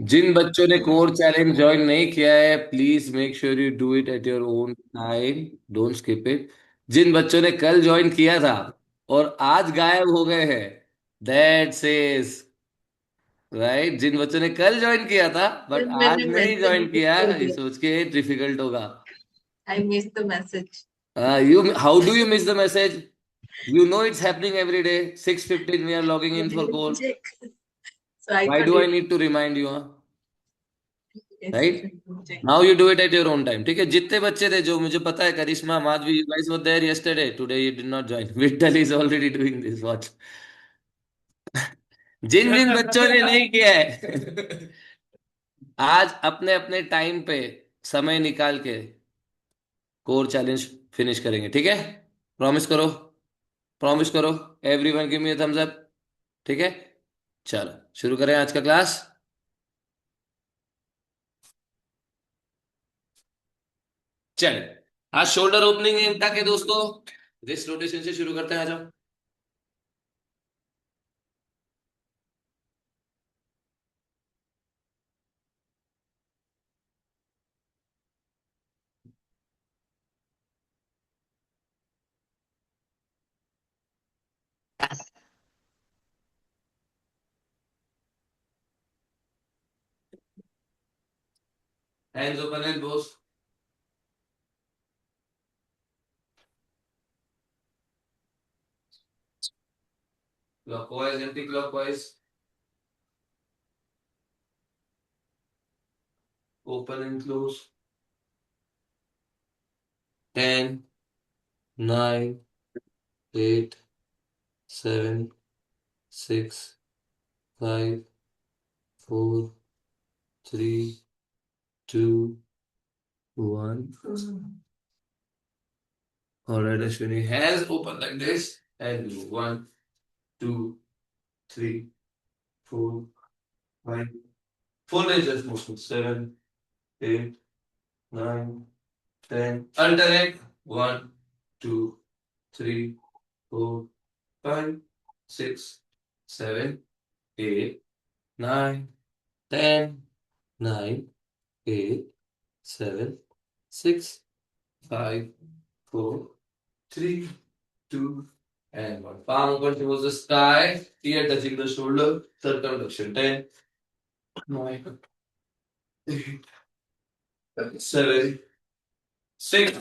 जिन बच्चों ने core challenge join नहीं किया है, please make sure you do it at your own time. Don't skip it. जिन बच्चों ने कल ज्वाइन किया था और आज गायब हो गए हैं, दैट सेज राइट। जिन बच्चों ने कल ज्वाइन किया था बट आज मैंने नहीं मैसेज ज्वाइन मिस किया, कर ये दिया। सोच के डिफिकल्ट होगा। I miss the message. You how do you miss the message? You know it's happening every day. 6:15 we are logging in for call. Check. So I Why thought do I it. need to remind you? Huh? Yes, Right? Now you do it at your own time. ठीक है? जितने बच्चे थे, जो मुझे पता है, करिश्मा, Madhavi, you guys were there yesterday. Today you did not join. Vittal is already doing this. Watch. जिन जिन बच्चों ने नहीं किया है आज अपने अपने टाइम पे समय निकाल के कोर चैलेंज फिनिश करेंगे। ठीक है? प्रॉमिस करो। प्रॉमिस करो। Everyone give me a thumbs up. ठीक है? चलो शुरू करें आज का क्लास। चले। आज शोल्डर ओपनिंग तक है दोस्तों। रिस्ट रोटेशन से शुरू करते हैं, आ जाओ। Hands open and boss. Clockwise anti clockwise. Open and close. 10, 9, 8, 7, 6, 5, 4, 3, 2, 1। All right, Ashwini, hands open like this and do 1, 2, 3, 4, 5, full range motion, 7, 8, 9, 10. Alternate. 1, 2, 3, 4, 5, 6, 7, 8, 9, 10, 9, 8, 7, 6, 5, 4, 3, 2, and 1. Palm open towards the sky, ear touching the shoulder, circumflexion. 10, 9, 8, 7, 6,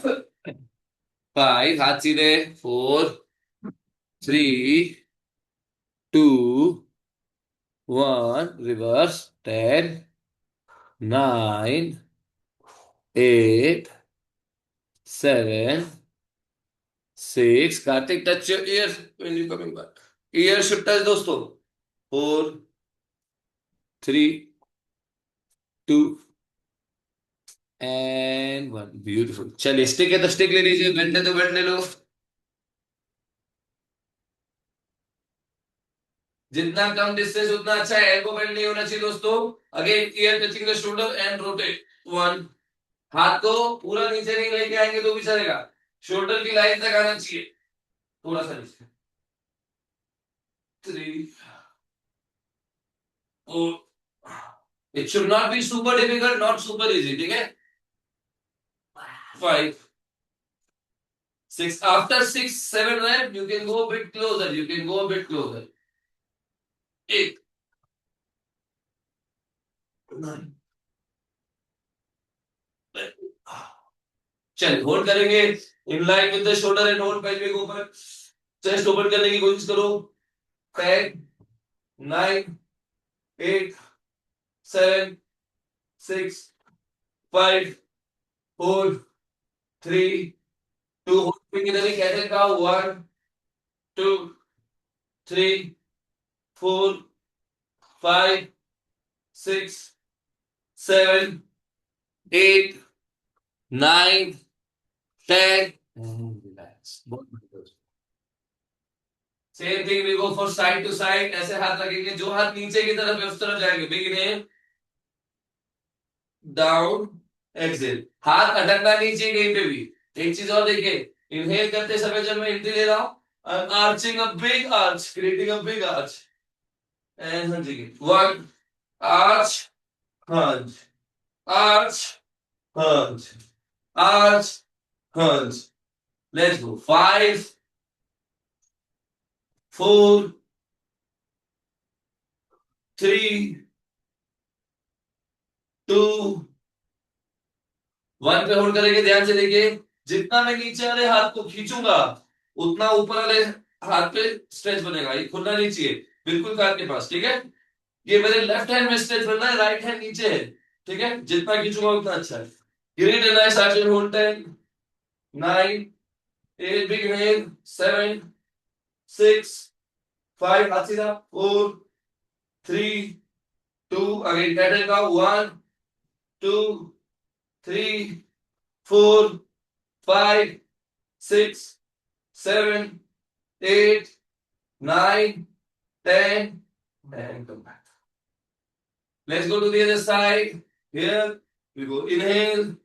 5, हाथ सीधे, 4, 3, 2, 1, reverse, 10, 9, 8, 7, 6. Karthik, touch your ears when you coming back. Ear should touch, दोस्तों. 4, 3, 2, and 1. Beautiful. चलिए, stick है तो stick ले लीजिए, belt है तो बेल्ट ले लो। जितना कम डिस्टेंस उतना अच्छा है। एल्बो बेंड नहीं होना चाहिए दोस्तों। Again year touching the shoulder and rotate. 1। हाथ को पूरा नीचे नहीं लेके आएंगे तो भी चलेगा। शोल्डर की लाइन तक आना चाहिए। थोड़ा सा नीचे। 3, 4। It should not be super difficult, not super easy. ठीक है? 5, 6। After 6, 7 rep, you can go a bit closer. You can go a bit closer. 8, 9, 10. चलिए होल्ड करेंगे। इन line with the shoulder and hold pelvic open. Chest open करने की कोशिश करो। 10, 9, 8, 7, 6, 5, 4, 3, 2। Hold किधर ही कैसे का। 1, 2, 3, 4, 5, 6, 7, 8, 9, 10। रिलैक्स। बहुत बढ़िया। Same thing we go for side to side. ऐसे हाथ लगेंगे, जो हाथ नीचे की तरफ है उस तरफ जाएंगे। Big inhale, down, exhale. हाथ अटकना नहीं चाहिए कहीं पे भी। एक चीज और देखिए, इनहेल करते समय जब मैं एंट्री ले रहा हूं, I am arching a big arch, creating a big arch. And हाँ जी, 1 arch, hunch, arch, hunch, arch, hunch. Let's go. 5, 4, 3, 2, 1 पे होल्ड करेंगे। ध्यान से देखिए, जितना मैं नीचे वाले हाथ को खींचूंगा उतना ऊपर वाले हाथ पे स्ट्रेच बनेगा। ये खुलना नहीं चाहिए, बिल्कुल कान के पास, ठीक है। ये मेरे लेफ्ट हैंड में स्ट्रेच बनना है, राइट हैंड नीचे है, ठीक है। जितना खींचूंगा उतना अच्छा है। Great and nice action. Hold 10, 9, 8, big inhale, 7, 6, 5, हाथ सीधा, 4, 3, 2, अगेन कैटल का 1, 2, 3, 4, 5, 6, 7, 8, 9, 10, and come back. Let's go to the other side. Here we go. Inhale,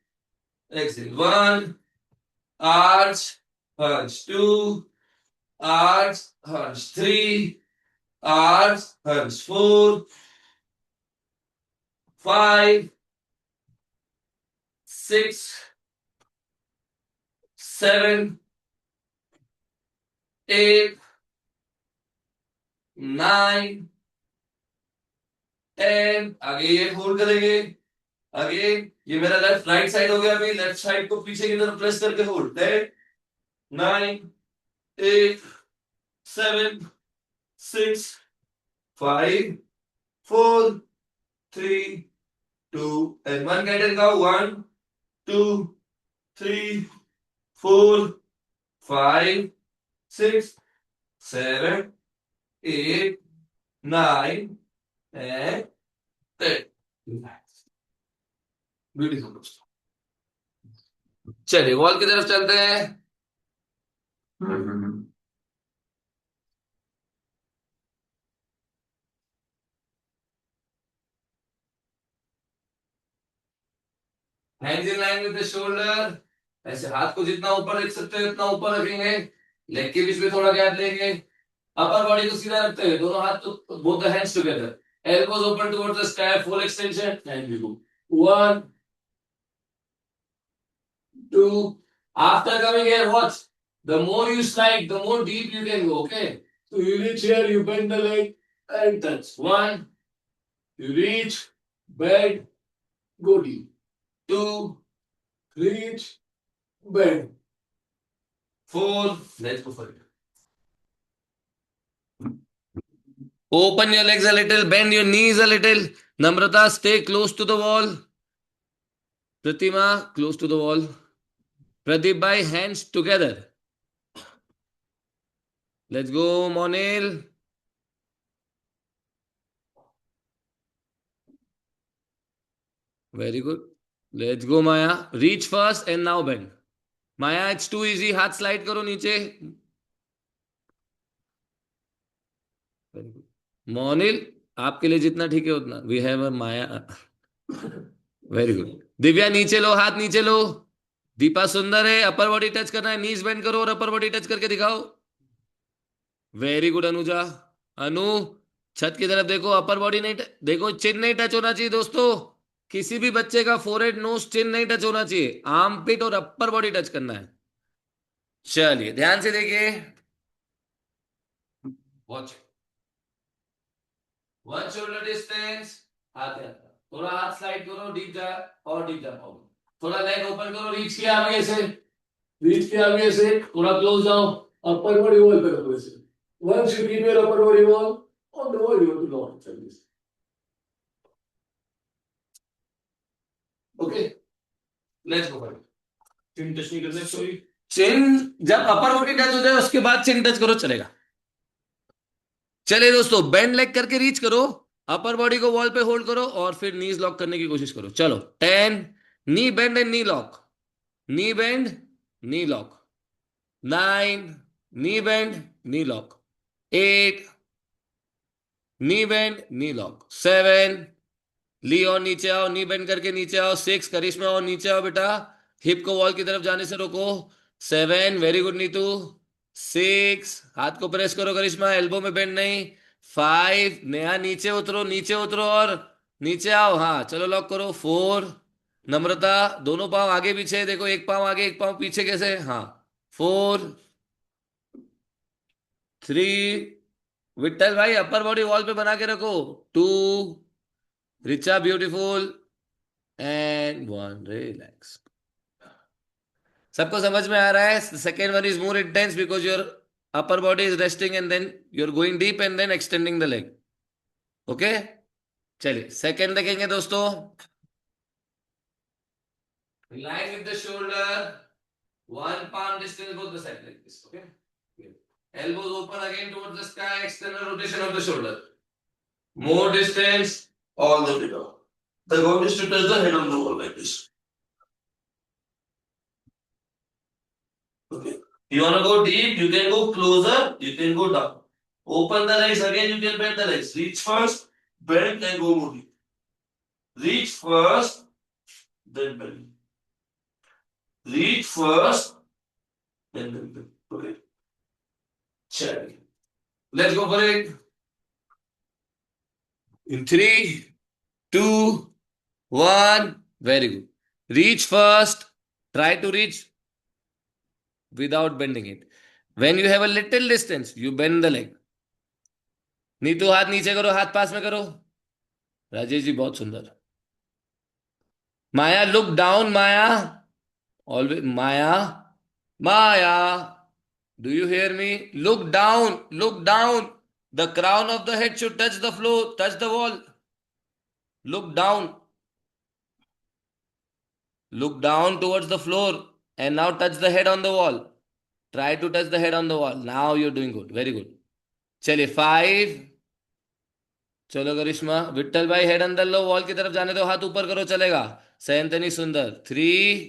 exhale. 1, arch, hunch. 2, arch, hunch. 3, arch, hunch. 4, 5, 6, 7, 8, 9, 10. आगे ये होल्ड करेंगे। अगेन ये मेरा left right side हो गया। अभी लेफ्ट साइड को पीछे की तरफ प्रेस करके hold. 10, 9, 8, 7, 6, 5, 4, 3, 2, and 1. Get it now. 1, 2, 3, 4, 5, 6, 7, 8, 9, and 10. Beautiful दोस्तों। चलिए वॉल की तरफ चलते हैं। Hands in line with the shoulder. ऐसे हाथ को जितना ऊपर रख सकते हो उतना ऊपर रखेंगे। लेग के बीच में थोड़ा गैप लेंगे। अपर बॉडी को सीधा रखते हुए दोनों हाथ तो both the hands together. Elbows open towards the sky, full extension, and we go. 1, 2. After coming here, watch. The more you slide, the more deep you can go. Okay. So you reach here, you bend the leg and touch. 1. You reach, bend, go deep. 2. Reach, bend. 4. Let's go for it. Open your legs a little, bend your knees a little. Namrata, stay close to the wall. Pratima, close to the wall. Pradeep bhai, hands together. Let's go, Monil. Very good. Let's go, Maya. Reach first and now bend. Maya, it's too easy. हाथ slide करो नीचे. Very good. Monil, आपके लिए जितना ठीक है उतना. We have a Maya. Very good. Divya नीचे लो, हाथ नीचे लो. दीपा सुंदर है. अपर बॉडी टच करना है. नीज बेंड करो और अपर बॉडी टच करके दिखाओ. Very good Anuja. अनु, छत की तरफ देखो. अपर बॉडी नहीं देखो, चिन नहीं टच होना चाहिए दोस्तों. किसी भी बच्चे का फोरहेड, नोज, चिन नहीं टच होना चाहिए. आर्म पिट और अपर बॉडी टच करना है. चलिए ध्यान से देखिए. वॉच. 1 shoulder distance. हाथ है, थोड़ा हाथ स्लाइड करो. डीप जा और डीप जा पाओ. थोड़ा लेग ओपन करो. रीच किया आगे से. रीच किया आगे से. थोड़ा क्लोज जाओ. अपर बॉडी वॉल पे रखो ऐसे. Once you keep your upper body wall on the wall, you have to lock it like this. Okay, let's go for it. Chin touch नहीं करना. सॉरी, चिन जब अपर बॉडी टच हो जाए उसके बाद चिन टच करो, चलेगा. चलिए दोस्तों, बेंड लेग करके रीच करो. अपर बॉडी को वॉल पे होल्ड करो और फिर नीज लॉक करने की कोशिश करो. चलो 10. Knee bend and knee lock. Knee bend, knee lock. 9. Knee bend, knee lock. 8. Knee bend, knee lock. 7. ली और नीचे आओ. नी बेंड करके नीचे आओ. 6. करिश्मा और नीचे आओ बेटा. हिप को वॉल की तरफ जाने से रोको. 7. Very good Neetu. 6. हाथ को प्रेस करो करिश्मा, एल्बो में बेंड नहीं. 5. नेहा नीचे उतरो, नीचे उतरो और नीचे आओ, हाँ चलो लॉक करो। 4। नम्रता, दोनों पाँव आगे पीछे देखो, एक पाँव आगे एक पाँव पीछे, कैसे? हाँ। 4, 3। विट्ठल भाई अपर बॉडी वॉल पे बना के रखो। 2। रिचा ब्यूटीफुल। And 1, relax. सबको समझ में आ रहा है? Second one is more intense because your upper body is resting and then you are going deep and then extending the leg. Okay, चलिए सेकेंड देखेंगे दोस्तों। Line with the shoulder, one palm distance both the side like this. Okay. Good. Elbows open again towards the sky. External rotation of the shoulder. More distance all the way down. The goal is to touch the head on the wall like this. Okay. You wanna go deep? You can go closer. You can go down. Open the legs again. You can bend the legs. Reach first, bend, and go more deep. Reach first, then bend. Reach first, then bend. Okay. Check. Let's go for it. In 3, 2, 1. Very good. Reach first. Try to reach without bending it. When you have a little distance, you bend the leg. Neetu हाथ नीचे करो, हाथ पास में करो। राजेश जी बहुत सुंदर। Maya look down, Maya always, Maya, Maya, do you hear me? Look down, look down. The crown of the head should touch the floor, touch the wall. Look down, look down towards the floor and now touch the head on the wall. Try to touch the head on the wall. Now you're doing good. Very good. चलिए 5। चलो करिश्मा, विट्ठल भाई head अंदर लो, wall की तरफ जाने दो, हाथ ऊपर करो, चलेगा। सयंतनी सुंदर। 3।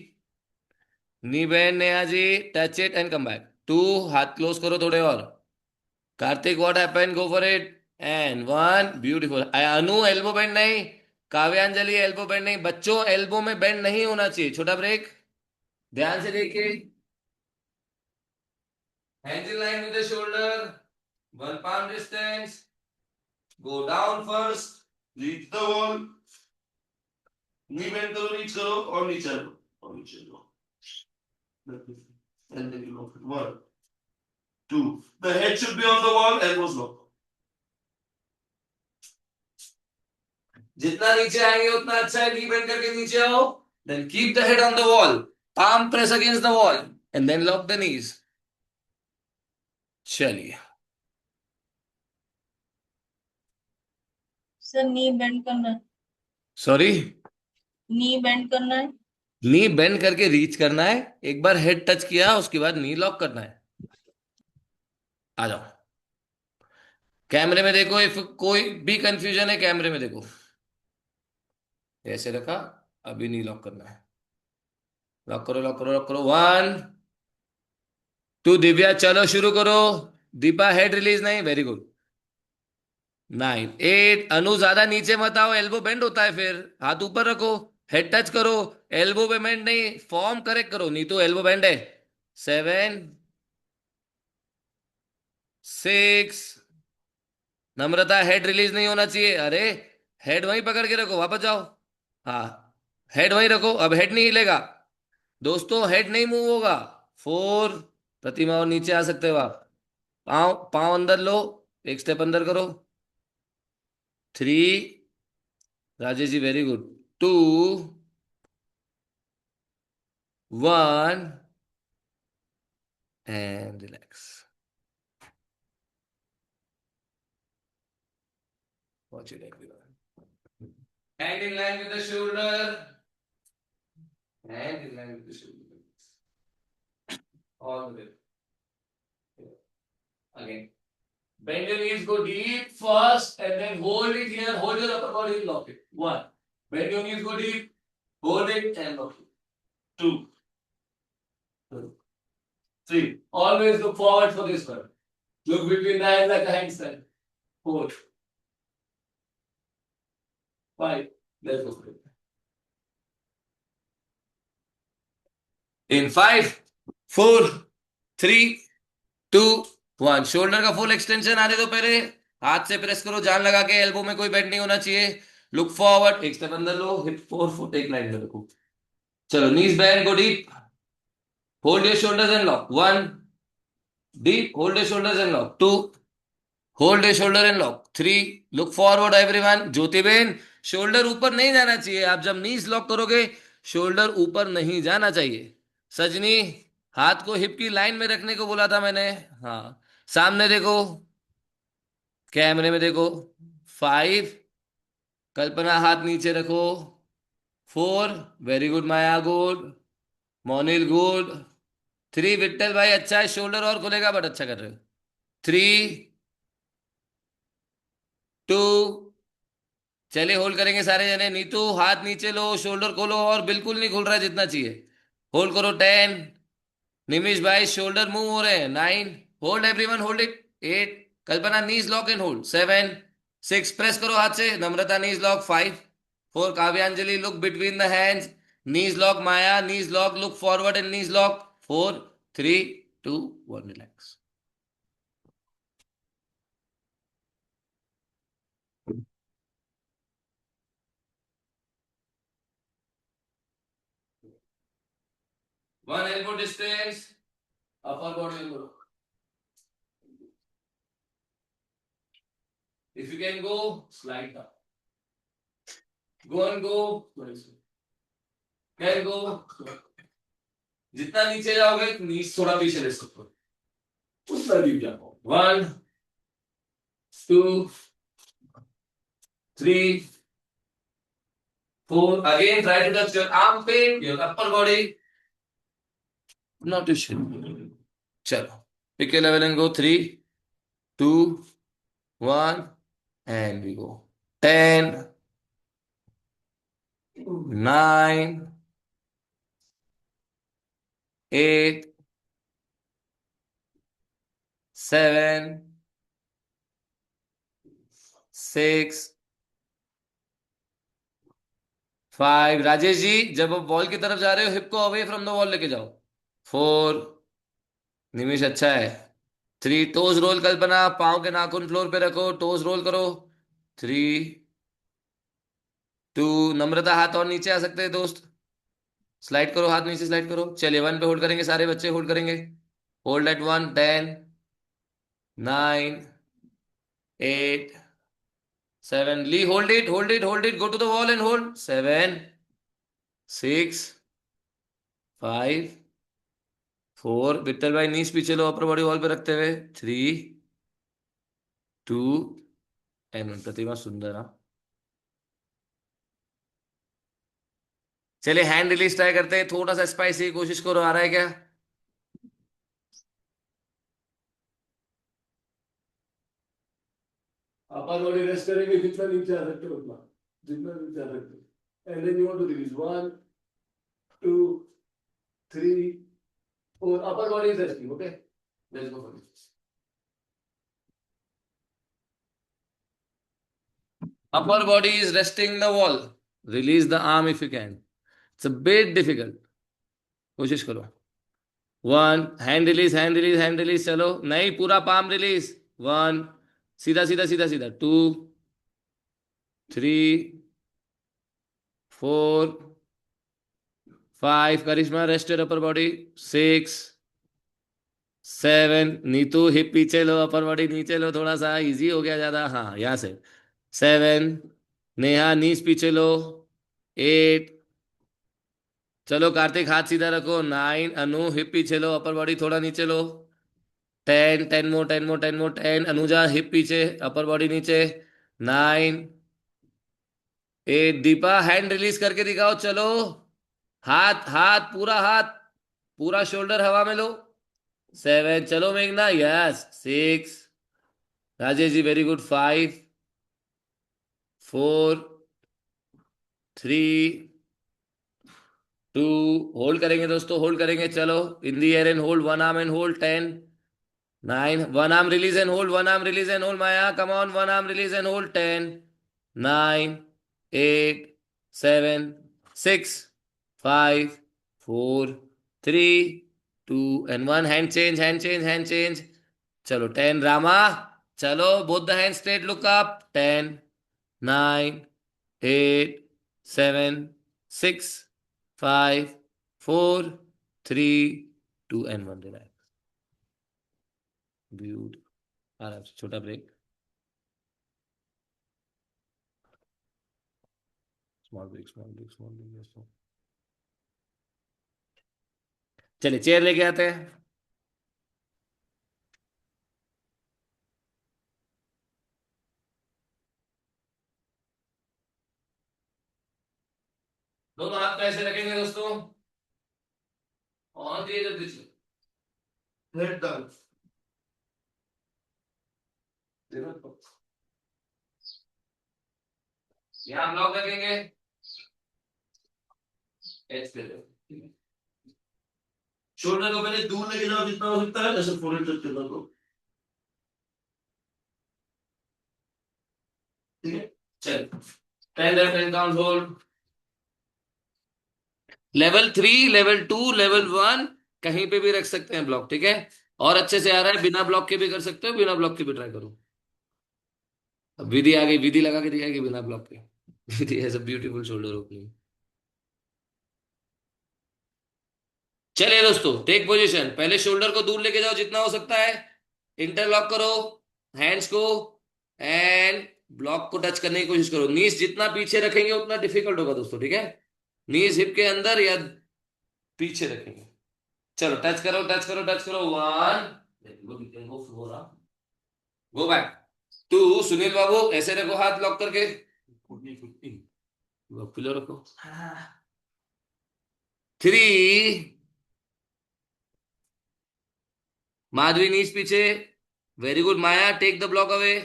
Knee bend Neha ji, touch it and come back. 2। हाथ क्लोज करो थोड़े और। Kartik what happened, go for it. And 1, beautiful. Anu elbow bend नहीं। काव्यांजलि एल्बो बेंड नहीं। बच्चों एल्बो में बेंड नहीं होना चाहिए। छोटा ब्रेक, ध्यान से देखिए। Hands in line with the shoulder. One palm distance. Go down first. Reach the wall. Knee bend करो, reach करो और नीचे लो और नीचे लो. And then you lock it. 1, 2. The head should be on the wall. Elbows lock. जितना नीचे आएंगे उतना अच्छा है। Knee bend करके नीचे आओ. Then keep the head on the wall. Palm press against the wall. And then lock the knees. चलिए। सर नी बेंड करना है। सॉरी, नी बेंड करना है। नी बेंड करके रीच करना है। एक बार हेड टच किया उसके बाद नी लॉक करना है। आ जाओ, कैमरे में देखो। इफ कोई भी कंफ्यूजन है कैमरे में देखो। ऐसे रखा, अभी नी लॉक करना है। लॉक करो, लॉक करो, लॉक करो। 1, 2। दिव्या चलो शुरू करो। दीपा हेड रिलीज नहीं, वेरी गुड। 9, 8। अनु ज्यादा नीचे मत आओ, एल्बो बेंड होता है फिर। हाथ ऊपर रखो, हेड टच करो। एल्बो पे बेंड नहीं, फॉर्म करेक्ट करो, नहीं तो एल्बो बेंड है। 7, 6। नम्रता हेड रिलीज नहीं होना चाहिए। अरे हेड वहीं पकड़ के रखो, वापस जाओ। हाँ, हेड वहीं रखो, अब हेड नहीं हिलेगा दोस्तों, हेड नहीं मूव होगा। 4। प्रतिमा और नीचे आ सकते हो आप। पाँव पाँव अंदर लो, एक स्टेप अंदर करो। 3। Rajesh ji very good. 2, 1 and relax. Watch it everyone. Hand in line with the shoulder, hand in line with the shoulder, all the way. Again. Bend your knees, go deep first, and then hold it here. Hold your upper body and lock it. 1. Bend your knees, go deep, hold it and lock it. 2, 3. Always look forward for this one. Look between the eyes like a handstand. 4, 5. Let's go for it. In 5, 4, 3, 2, 1। Shoulder का full extension आने दो पहले। हाथ से press करो, जान लगा के। एल्बो में कोई बेंड नहीं होना चाहिए। लुक फॉरवर्ड, एक स्टेप अंदर लो, हिप 4 फुट एक लाइन में रखो। चलो, knees bend, go deep, hold your shoulders and lock. 1, deep, hold your shoulders and lock. 2, hold your shoulder and lock. 3, look forward everyone. Jyoti बेन, शोल्डर ऊपर नहीं जाना चाहिए। आप जब नीज लॉक करोगे, शोल्डर ऊपर नहीं जाना चाहिए। सजनी, हाथ को हिप की लाइन में रखने को बोला था मैंने। हाँ, सामने देखो, कैमरे में देखो। 5, कल्पना हाथ नीचे रखो। 4, वेरी गुड माया, गुड। मोनिल, गुड। 3, विट्ठल भाई अच्छा है, शोल्डर और खुलेगा, बट अच्छा कर रहे हो। 3, 2, चलिए होल्ड करेंगे सारे जने। नीतू हाथ नीचे लो, शोल्डर खोलो, और बिल्कुल नहीं खुल रहा है जितना चाहिए। होल्ड करो। 10, निमिष भाई शोल्डर मूव हो रहे हैं। 9, hold everyone, hold it. 8, Kalpana knees lock and hold. 7, 6, press करो हाथ से। नम्रता नीज लॉक। 5, 4, काव्यांजलि look between the hands, knees lock. Maya knees lock, look forward and knees lock. 4, 3, 2, 1, relax. 1 elbow distance, upper body elbow. If you can go, slide down. Go and go. Can go. जितना नीचे जाओगे, नीज थोड़ा पीछे ले सकते हो, उतना deep जाओ। 1, 2, 3, 4. Again, try to touch your armpit, your upper body, not your shin. चलो, pick a level and go. 3, 2, 1, and we go. 10, 9, 8, 7, 6, 5। Rajesh ji, जब आप वॉल की तरफ जा रहे हो, हिप को अवे फ्रॉम द वॉल लेके जाओ। 4, निमिष अच्छा है। 3, टोज रोल, कल्पना पाँव के नाखून फ्लोर पे रखो, टोज रोल करो। 3, 2, नम्रता हाथ और नीचे आ सकते हैं दोस्त, स्लाइड करो, हाथ नीचे स्लाइड करो। चलिए 1 पे होल्ड करेंगे, सारे बच्चे होल्ड करेंगे। होल्ड एट 1, 10, 9, 8, 7, ली, hold it, hold it, hold it, go to the wall and hold. 7, 6, 5, 4, Vitthal भाई नीज पीछे लो, अपर बॉडी वॉल पे रखते हुए। 3, 2, एंड प्रतिमा सुंदर। हाँ, चलिए हैंड रिलीज ट्राई करते हैं, थोड़ा सा स्पाइसी कोशिश करो, आ रहा है क्या? अपर बॉडी रेस्ट करेंगे, जितना नीचे आ सकते हो उतना, जितना नीचे आ सकते हो। And then you want to release. 1, 2, 3, 4, upper body is resting. Okay, let's go for this. Upper body is resting the wall, release the arm if you can. It's a bit difficult, कोशिश करो। 1, hand release, hand release, hand release, चलो, नहीं पूरा palm release. 1, सीधा सीधा सीधा सीधा। 2, 3, 4, 5, Karishma rested upper body. 6, 7, Neetu hip पीछे लो, अपर बॉडी नीचे लो, थोड़ा सा इजी हो गया ज्यादा, हाँ यहाँ से। 7, नेहा नीज पीछे लो। 8, चलो कार्तिक हाथ सीधा रखो। 9, अनु हिप पीछे लो, अपर बॉडी थोड़ा नीचे लो। 10, 10 मोर, 10 मोर, 10 मोर, 10, अनुजा हिप पीछे, अपर बॉडी नीचे। 9, 8, दीपा हैंड रिलीज करके दिखाओ, चलो, हाथ हाथ पूरा हाथ, पूरा शोल्डर हवा में लो। 7, चलो मेघना, yes. 6, Rajesh ji very good. 5, 4, 3, 2, hold करेंगे दोस्तों, होल्ड करेंगे, चलो, in the air and hold, one arm and hold. 10, 9, one arm release and hold, one arm release and hold, Maya come on, one arm release and hold. 10, 9, 8, 7, 6, 5, 4, 3, 2 and 1, hand change, hand change, hand change. चलो 10, रामा, चलो both the hand straight, look up. 10, 9, 8, 7, 6, 5, 4, 3, 2 and 1. Relax. Beautiful. आराम से, छोटा ब्रेक। Small break, small break, small break. चलिए chair लेके आते हैं। दोनों हाथ पे ऐसे रखेंगे दोस्तों। और धीरे धीरे हेड डाउन। यहाँ ब्लॉक रखेंगे। एक्सपेल। शोल्डर को पहले दूर लेके जाओ जितना हो सकता है, ऐसे फोल्ड करके रखो। ठीक है। चल, ten left hand count hold. Level 3, level 2, level 1 कहीं पे भी रख सकते हैं ब्लॉक, ठीक है। और अच्छे से आ रहा है, बिना ब्लॉक के भी कर सकते हो, बिना ब्लॉक के भी ट्राई करो। अब विधि आ गई, विधि लगा के दिखाएगी बिना ब्लॉक के। विधि है सब ब्यूटीफुल शोल्डर ओपनिंग। चलिए दोस्तों, टेक पोजीशन। पहले शोल्डर को दूर लेके जाओ जितना हो सकता है। इंटरलॉक करो हैंड्स को। एंड ब्लॉक को टच करने की कोशिश करो। नीज जितना पीछे रखेंगे उतना डिफिकल्ट होगा दोस्तों, ठीक है। नीज हिप के अंदर या पीछे रखेंगे। चलो टच करो, टच करो, टच करो। 1, गो बैक। 2, सुनील बाबू ऐसे रखो, हाथ लॉक करके। पिलो रखो। 3, माधवी नीज पीछे। Very good Maya, take the block away.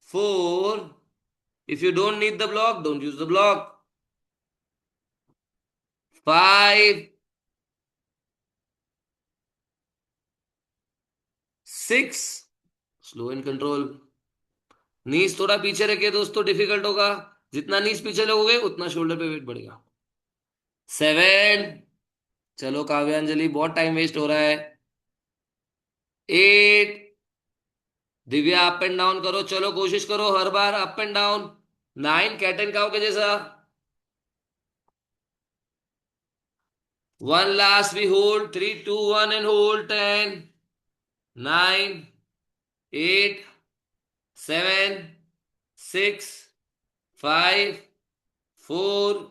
4, if you don't need the block, don't use the block. 5, 6, slow and control. Knees थोड़ा पीछे रखिए दोस्तों, डिफिकल्ट होगा। जितना नीज पीछे लोगे उतना शोल्डर पे वेट बढ़ेगा। 7, चलो काव्यांजलि, बहुत टाइम वेस्ट हो रहा है। 8, दिव्या अप एंड डाउन करो, चलो कोशिश करो हर बार up and down. 9, cat and cow के जैसा। 1 last, we hold. 3, 2, 1 and hold. 10, 9, 8, 7, 6, 5, 4,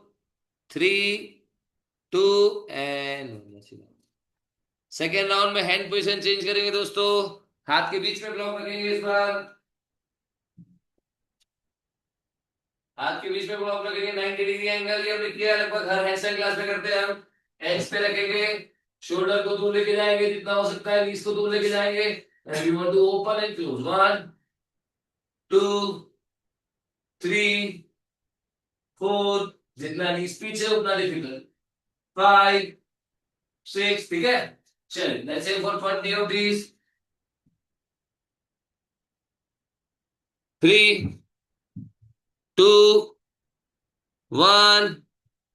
3, 2 and second round में हैंड पोजीशन चेंज करेंगे दोस्तों। हाथ के बीच में ब्लॉक रखेंगे इस बार। हाथ के बीच में ब्लॉक रखेंगे। 90 डिग्री एंगल, ये हमने किया लगभग हर हैंडस्टैंड क्लास में करते हैं हम। एज पे रखेंगे। शोल्डर को दूर लेके जाएंगे जितना हो सकता है, नीज को दूर लेके जाएंगे। And you want to open and close. 1, 2, 3, 4, जितना नीज पीछे उतना डिफिकल्ट। 5, 6, ठीक है। चलिए let's aim for 20 of these. 3, 2, 1।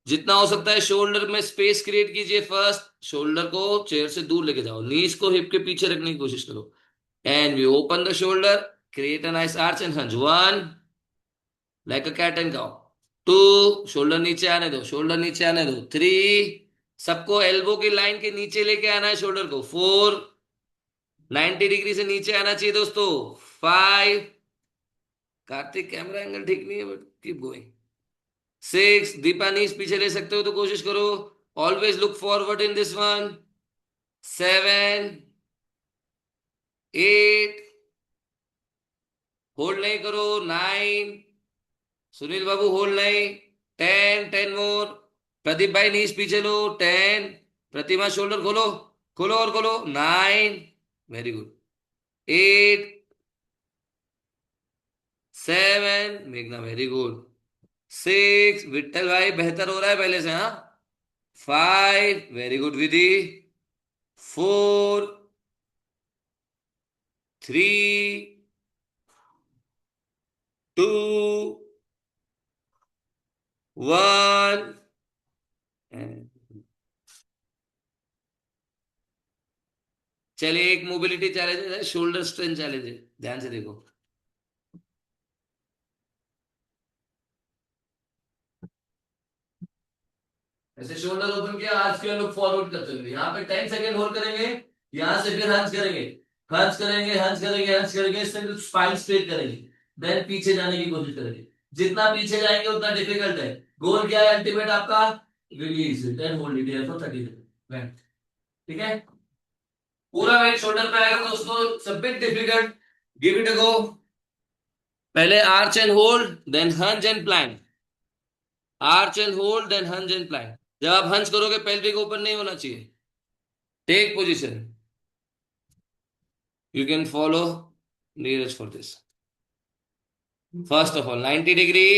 जितना हो सकता है शोल्डर में स्पेस क्रिएट कीजिए। फर्स्ट शोल्डर को चेयर से दूर लेके जाओ, नीज को हिप के पीछे रखने की कोशिश करो। And we open the shoulder, create a nice arch and hunch. 1, like a cat and cow. 2, shoulder नीचे आने दो, शोल्डर नीचे आने दो। 3, सबको एल्बो की लाइन के नीचे लेके आना है शोल्डर को। 4, 90 डिग्री से नीचे आना चाहिए दोस्तों। 5, कार्तिक कैमरा एंगल ठीक नहीं है बट कीप गोइंग। 6, दीपा नीज पीछे ले सकते हो तो कोशिश करो। Always look forward in this one. 7, 8, hold नहीं करो। 9, सुनील बाबू होल्ड नहीं। 10, 10 मोर। प्रदीप भाई नीज पीछे लो। 10, प्रतिमा शोल्डर खोलो, खोलो और खोलो। 9, वेरी गुड। 8, 7, मेघना वेरी गुड। 6, विट्ठल भाई बेहतर हो रहा है पहले से, हाँ। 5, वेरी गुड विधि। 4, 3, 2, 1। चलिए एक मोबिलिटी चैलेंज है, शोल्डर स्ट्रेंथ चैलेंज है, ध्यान से देखो। ऐसे शोल्डर ओपन किया, आज के लुक फॉरवर्ड करते हुए यहाँ पे 10 सेकेंड होल्ड करेंगे। यहाँ से फिर हंस करेंगे, हंस करेंगे, हंस करेंगे, हंस करेंगे, इससे स्पाइन स्ट्रेट करेंगे। देन पीछे जाने की कोशिश करेंगे। जितना पीछे जाएंगे उतना डिफिकल्ट है। गोल क्या है अल्टीमेट आपका? Release it and hold it for 30 second. ठीक है, पूरा वेट शोल्डर पे आएगा दोस्तों, सब bit difficult. Give it a go. पहले arch and hold, then hunch and plank. Arch and hold, then hunch and plank. जब आप हंज करोगे पेल्विक ओपन नहीं होना चाहिए। Take position. You can follow Neeraj for this. First of all, 90 degree.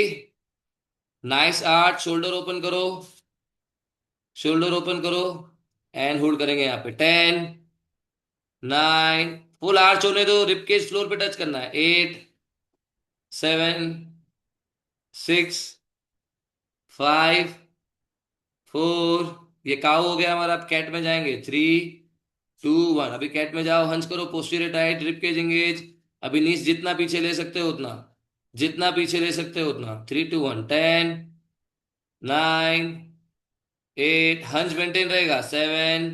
Nice arch. Shoulder open करो, shoulder open करो and hold करेंगे यहाँ पे 10, 9। फुल आर्च होने दो, रिपकेज फ्लोर पे टच करना है। 8, 7, 6, 5, 4। ये काउ हो गया हमारा। अब कैट में जाएंगे। 3, 2, 1। अभी कैट में जाओ, हंस करो, पोस्टीरियर टाइट, रिपकेज एंगेज। अभी नीस जितना पीछे ले सकते हो उतना, जितना पीछे ले सकते हो उतना। 3, 2, 1। 10, 9, 8। हंस मेंटेन रहेगा। 7,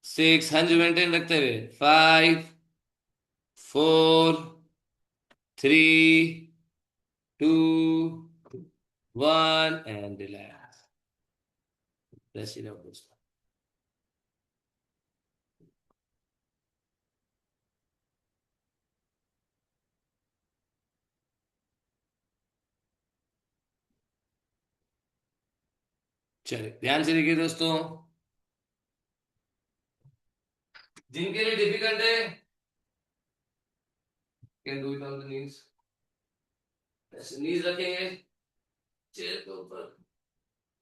6। हंस मेंटेन रखते हुए। 5, 4, 3, 2, 1 and relax. Rest it out दोस्तों। चलिए ध्यान से देखिए दोस्तों, जिनके लिए डिफिकल्ट है can do it on the knees. ऐसे नीज रखेंगे चेयर के ऊपर,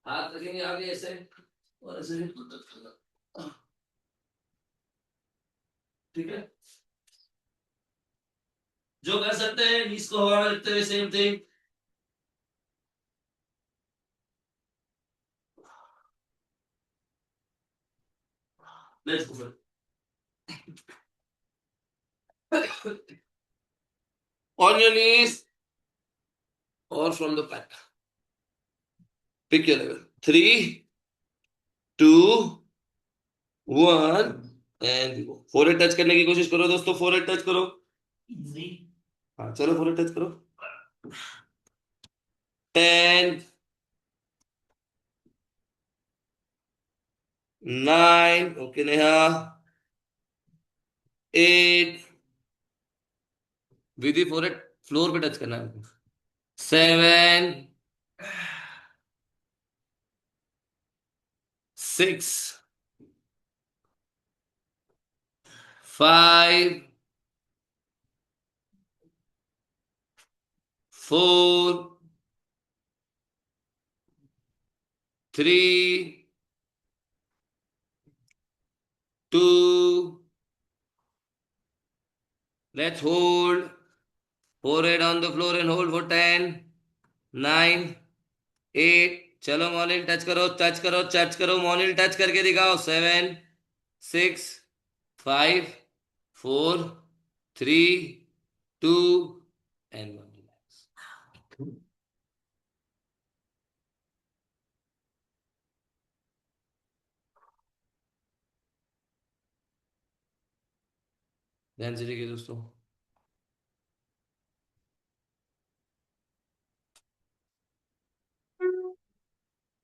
हाथ रखेंगे आगे ऐसे, और ऐसे हिप को टच करना। ठीक है, जो कर सकते हैं नीज को हवा में रखते हुए same thing. Let's go. On your knees or from the back. Pick your level. 3, 2, 1 and forehead touch करने की कोशिश करो दोस्तों, फोरहेड टच करो। हाँ चलो, फोरहेड टच करो। 10, 9। ओके नेहा। 8। विधि फोरहेड फ्लोर पे टच करना है। 7, 6, 5, 4, 3, 2। Let's hold. Forehead on the floor and hold for 10, 9, 8। चलो मॉर्निंग टच करो, टच करो, टच करो, मॉर्निंग टच करके दिखाओ। 7, 6, 5, 4, 3, 2 एंड 1। ध्यान से देखिए दोस्तों,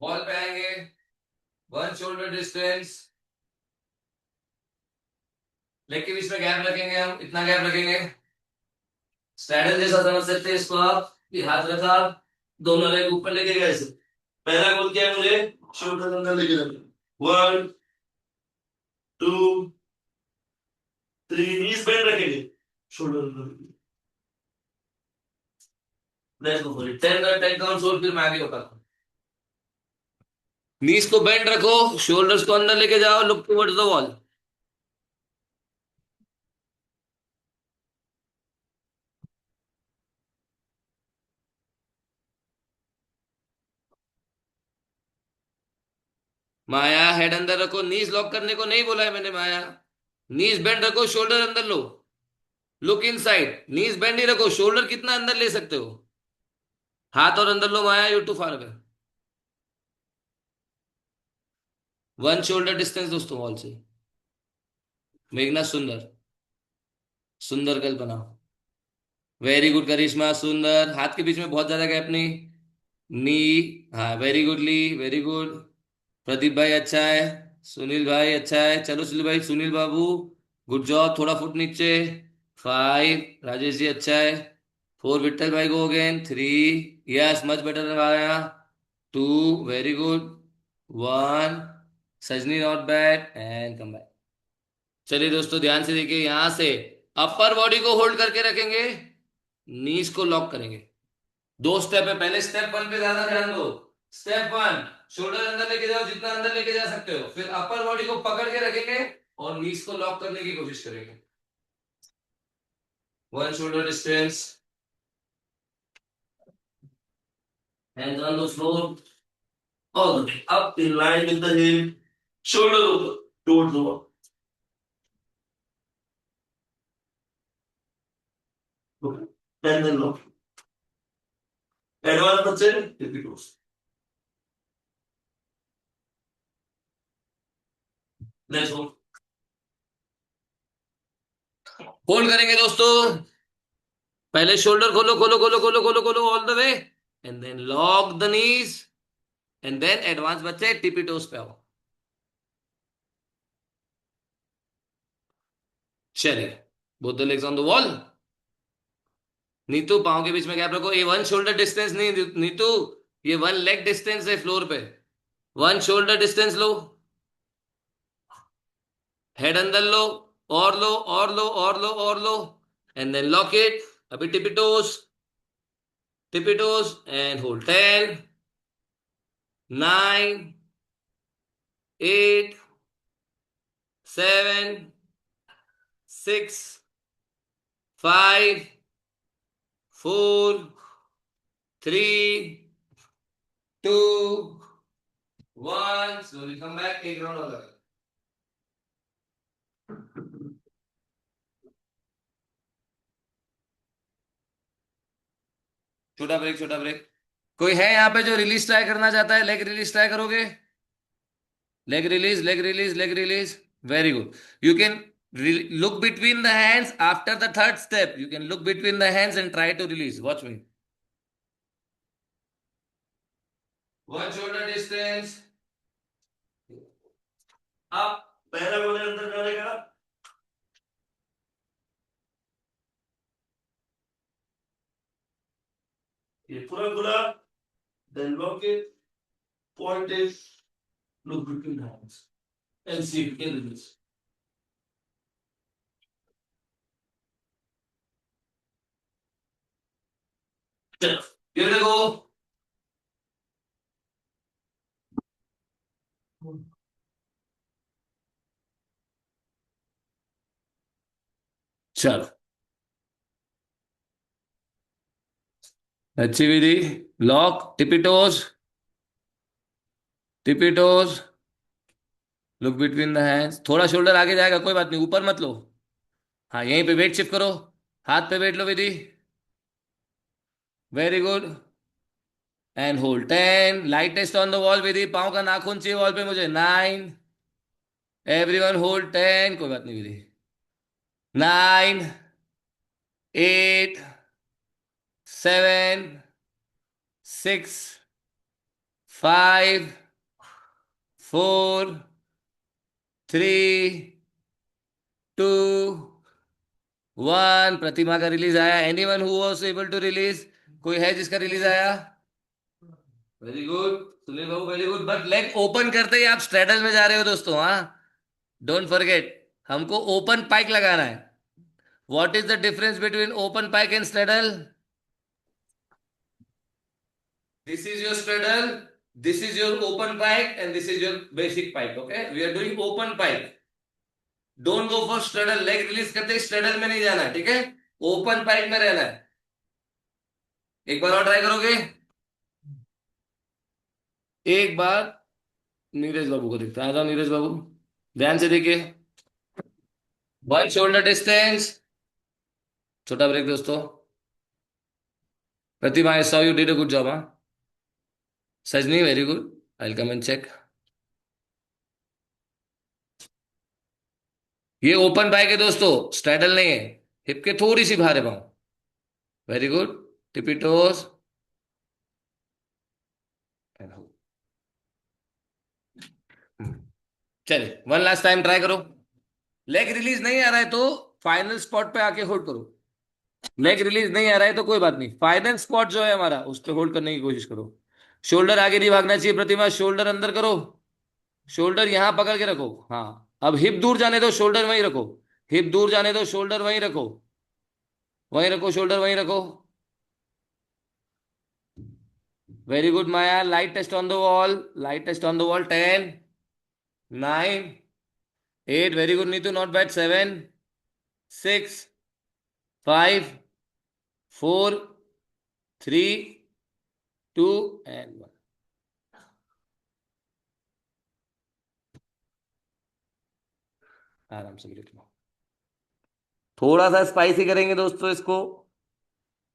बॉल पे आएंगे, 1 शोल्डर डिस्टेंस, लेग के बीच में गैप रखेंगे, हम इतना गैप रखेंगे। स्ट्रैडल जैसा समझ सकते हैं इसको आप। ये हाथ रखा, दोनों लेग ऊपर लेके गए ऐसे। पहला गोल क्या है मुझे? शोल्डर अंदर लेके जाना। 1, 2, 3। नीज बेंड रखेंगे, शोल्डर अंदर। Let's go for it. 10 counts और फिर मैं आगे बताता हूँ। नीज को बेंड रखो, शोल्डर्स को अंदर लेके जाओ, look towards the wall. Maya head अंदर रखो, नीज लॉक करने को नहीं बोला है मैंने माया। नीज बेंड रखो, शोल्डर अंदर लो। Look inside, knees bend ही रखो, शोल्डर कितना अंदर ले सकते हो। हाथ और अंदर लो Maya, you too far away. One shoulder distance दोस्तों वॉल से। मेघना सुंदर, सुंदर कल्पना। वेरी गुड करिश्मा, सुंदर। हाथ के बीच में बहुत ज्यादा गैप नहीं। नी। हाँ वेरी गुड ली, वेरी गुड। प्रदीप भाई अच्छा है। सुनील भाई अच्छा है, चलो सुनील भाई, सुनील बाबू गुड जॉब, थोड़ा फुट नीचे। फाइव, राजेश जी अच्छा है। फोर, विट्ठल भाई go again. Three, yes much better लगाया। Two, very good. One, Sajni not bad, and come back. चलिए दोस्तों ध्यान से देखिए, यहां से अपर बॉडी को होल्ड करके रखेंगे, नीज को लॉक करेंगे। दो स्टेप है, पहले स्टेप वन पे ज्यादा ध्यान दो। स्टेप वन, शोल्डर अंदर लेके जाओ जितना अंदर लेके जा सकते हो, फिर अपर बॉडी को पकड़ के रखेंगे और नीज को लॉक करने की कोशिश करेंगे। One shoulder distance, hands on the floor, all the way up in line with the hip, shoulder over towards the wall. Okay. And then lock. Advance बच्चे, hip close. Let's go. Hold करेंगे दोस्तों। पहले shoulder खोलो खोलो खोलो खोलो खोलो खोलो all the way, and then lock the knees, and then advance बच्चे टिपी टोस पे आओ। चलिए, both the legs on the wall. Neetu पाँव के बीच में गैप रखो, ये वन शोल्डर डिस्टेंस नहीं नीतू, ये वन लेग डिस्टेंस है फ्लोर पे। वन शोल्डर डिस्टेंस लो, हेड अंदर लो, और लो और लो और लो और लो, एंड देन लॉक इट। अभी टिपी toast and hold. 10, 9, 8, 7, 6, 5, 4, 3, 2, 1, slowly come back, एक राउंड और। छोटा ब्रेक, छोटा ब्रेक। कोई है यहाँ पे जो रिलीज ट्राई करना चाहता है? लेग रिलीज ट्राई करोगे? Leg release, leg release, leg release. Very good. You can look between the hands after the third step. You can look between the hands and try to release. Watch me. One shoulder distance up, पहला गोले अंदर डालेगा। ये पूरा गोला, then lock it, point it, look between the hands and see if you can release. चलो, ये देखो। चलो, अच्छी Vidhi. Lock, tippy toes, look between the hands. थोड़ा शोल्डर आगे जाएगा, कोई बात नहीं, ऊपर मत लो। हाँ यहीं पे वेट शिफ्ट करो, हाथ पे वेट लो Vidhi. Very good, and hold. 10, light test on the wall Vidhi, पाँव का नाखून चाहिए वॉल पे मुझे। 9, एवरीवन होल्ड। 10, कोई बात नहीं विधि। 9, 8, 7, 6, 5, 4, 3, 2, 1। प्रतिमा का रिलीज आया। Anyone who was able to release? कोई है जिसका रिलीज आया? Very good Sunil Babu, very good. But leg open करते ही आप स्ट्रेडल में जा रहे हो दोस्तों, हाँ। डोंट फॉरगेट, हमको ओपन पाइक लगाना है। What is the difference between open pike and straddle? This is your straddle, this is your open pike, and this is your basic pike. Okay, we are doing open pike. Don't go for straddle. Leg release करते ही straddle में नहीं जाना है, ठीक है? Open पाइक में रहना है। एक बार और ट्राई करोगे? एक बार नीरज बाबू को देखते हैं, आ जाओ नीरज बाबू, ध्यान से देखिए। वन शोल्डर डिस्टेंस, छोटा ब्रेक दोस्तों। Pratima, I saw you did a good job, हाँ। Sajni, very good. I will come and check. ये ओपन पाए के दोस्तों, स्ट्रैडल नहीं है। हिप के थोड़ी सी बाहर है पाँव। Very good. Tippy toes. चलिए वन लास्ट टाइम ट्राई करो। लेग रिलीज नहीं आ रहा है तो फाइनल स्पॉट पे आके होल्ड करो। लेग रिलीज नहीं आ रहा है तो कोई बात नहीं, फाइनल स्पॉट जो है हमारा उस पर होल्ड करने की कोशिश करो। शोल्डर आगे नहीं भागना चाहिए प्रतिभा, शोल्डर अंदर करो। शोल्डर यहां पकड़ के रखो। हाँ, अब हिप दूर जाने दो, शोल्डर वहीं रखो। हिप दूर जाने दो, शोल्डर वहीं रखो। वहीं रखो, शोल्डर वहीं रखो। Very good Maya, light test on the wall, light test on the wall. 10, 9, 8, very good Neetu, not bad. 7, 6, 5, 4, 3, 2 and 1। आराम से लेट लो। थोड़ा सा स्पाइसी करेंगे दोस्तों इसको।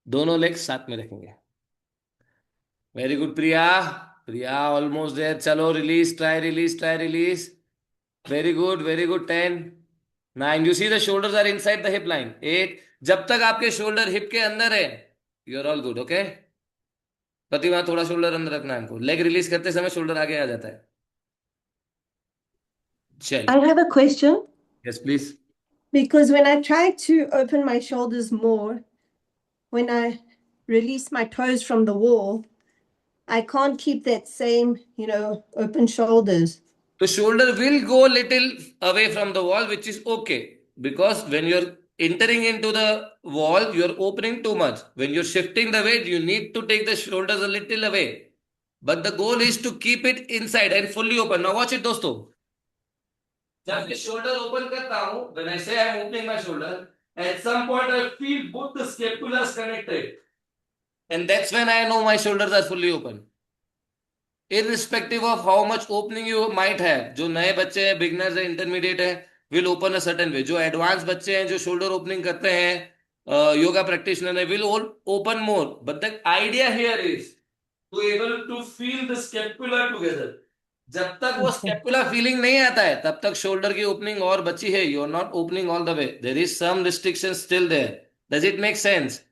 दोनों लेग्स साथ में रखेंगे। Very good Priya. Priya almost there. चलो release, try release, try release. Very good, very good. 10, 9, you see the shoulders are inside the hip line. 8, जब तक आपके शोल्डर हिप के अंदर है you are all good. Okay Pratibha, थोड़ा शोल्डर अंदर रखना है हमको, लेग रिलीज करते समय शोल्डर आगे आ जाता है। I चलिए। have a question yes please. because when I try to open my shoulders more, when I release my toes from the wall, I can't keep that same, open shoulders. The shoulder will go little away from the wall, which is okay. Because when you're entering into the wall, you're opening too much. When you're shifting the weight, you need to take the shoulders a little away. But the goal is to keep it inside and fully open. Now watch it, दोस्तों। जब मैं shoulder open करता हूँ, when I say I'm opening my shoulder, at some point I feel both the scapulas connected. And that's when I know my shoulders are fully open. Irrespective of how much opening you might have, जो नए बच्चे हैं, beginners है, intermediate है, will open a certain way. जो advance बच्चे हैं, जो शोल्डर ओपनिंग करते हैं, योगा प्रैक्टिशनर है, will open more. But the idea here is to able to feel the scapula together. जब तक वो Okay. स्केपुला फीलिंग नहीं आता है तब तक शोल्डर की ओपनिंग और बची है। You are not opening all the way, there is some restriction still there. Does it make sense?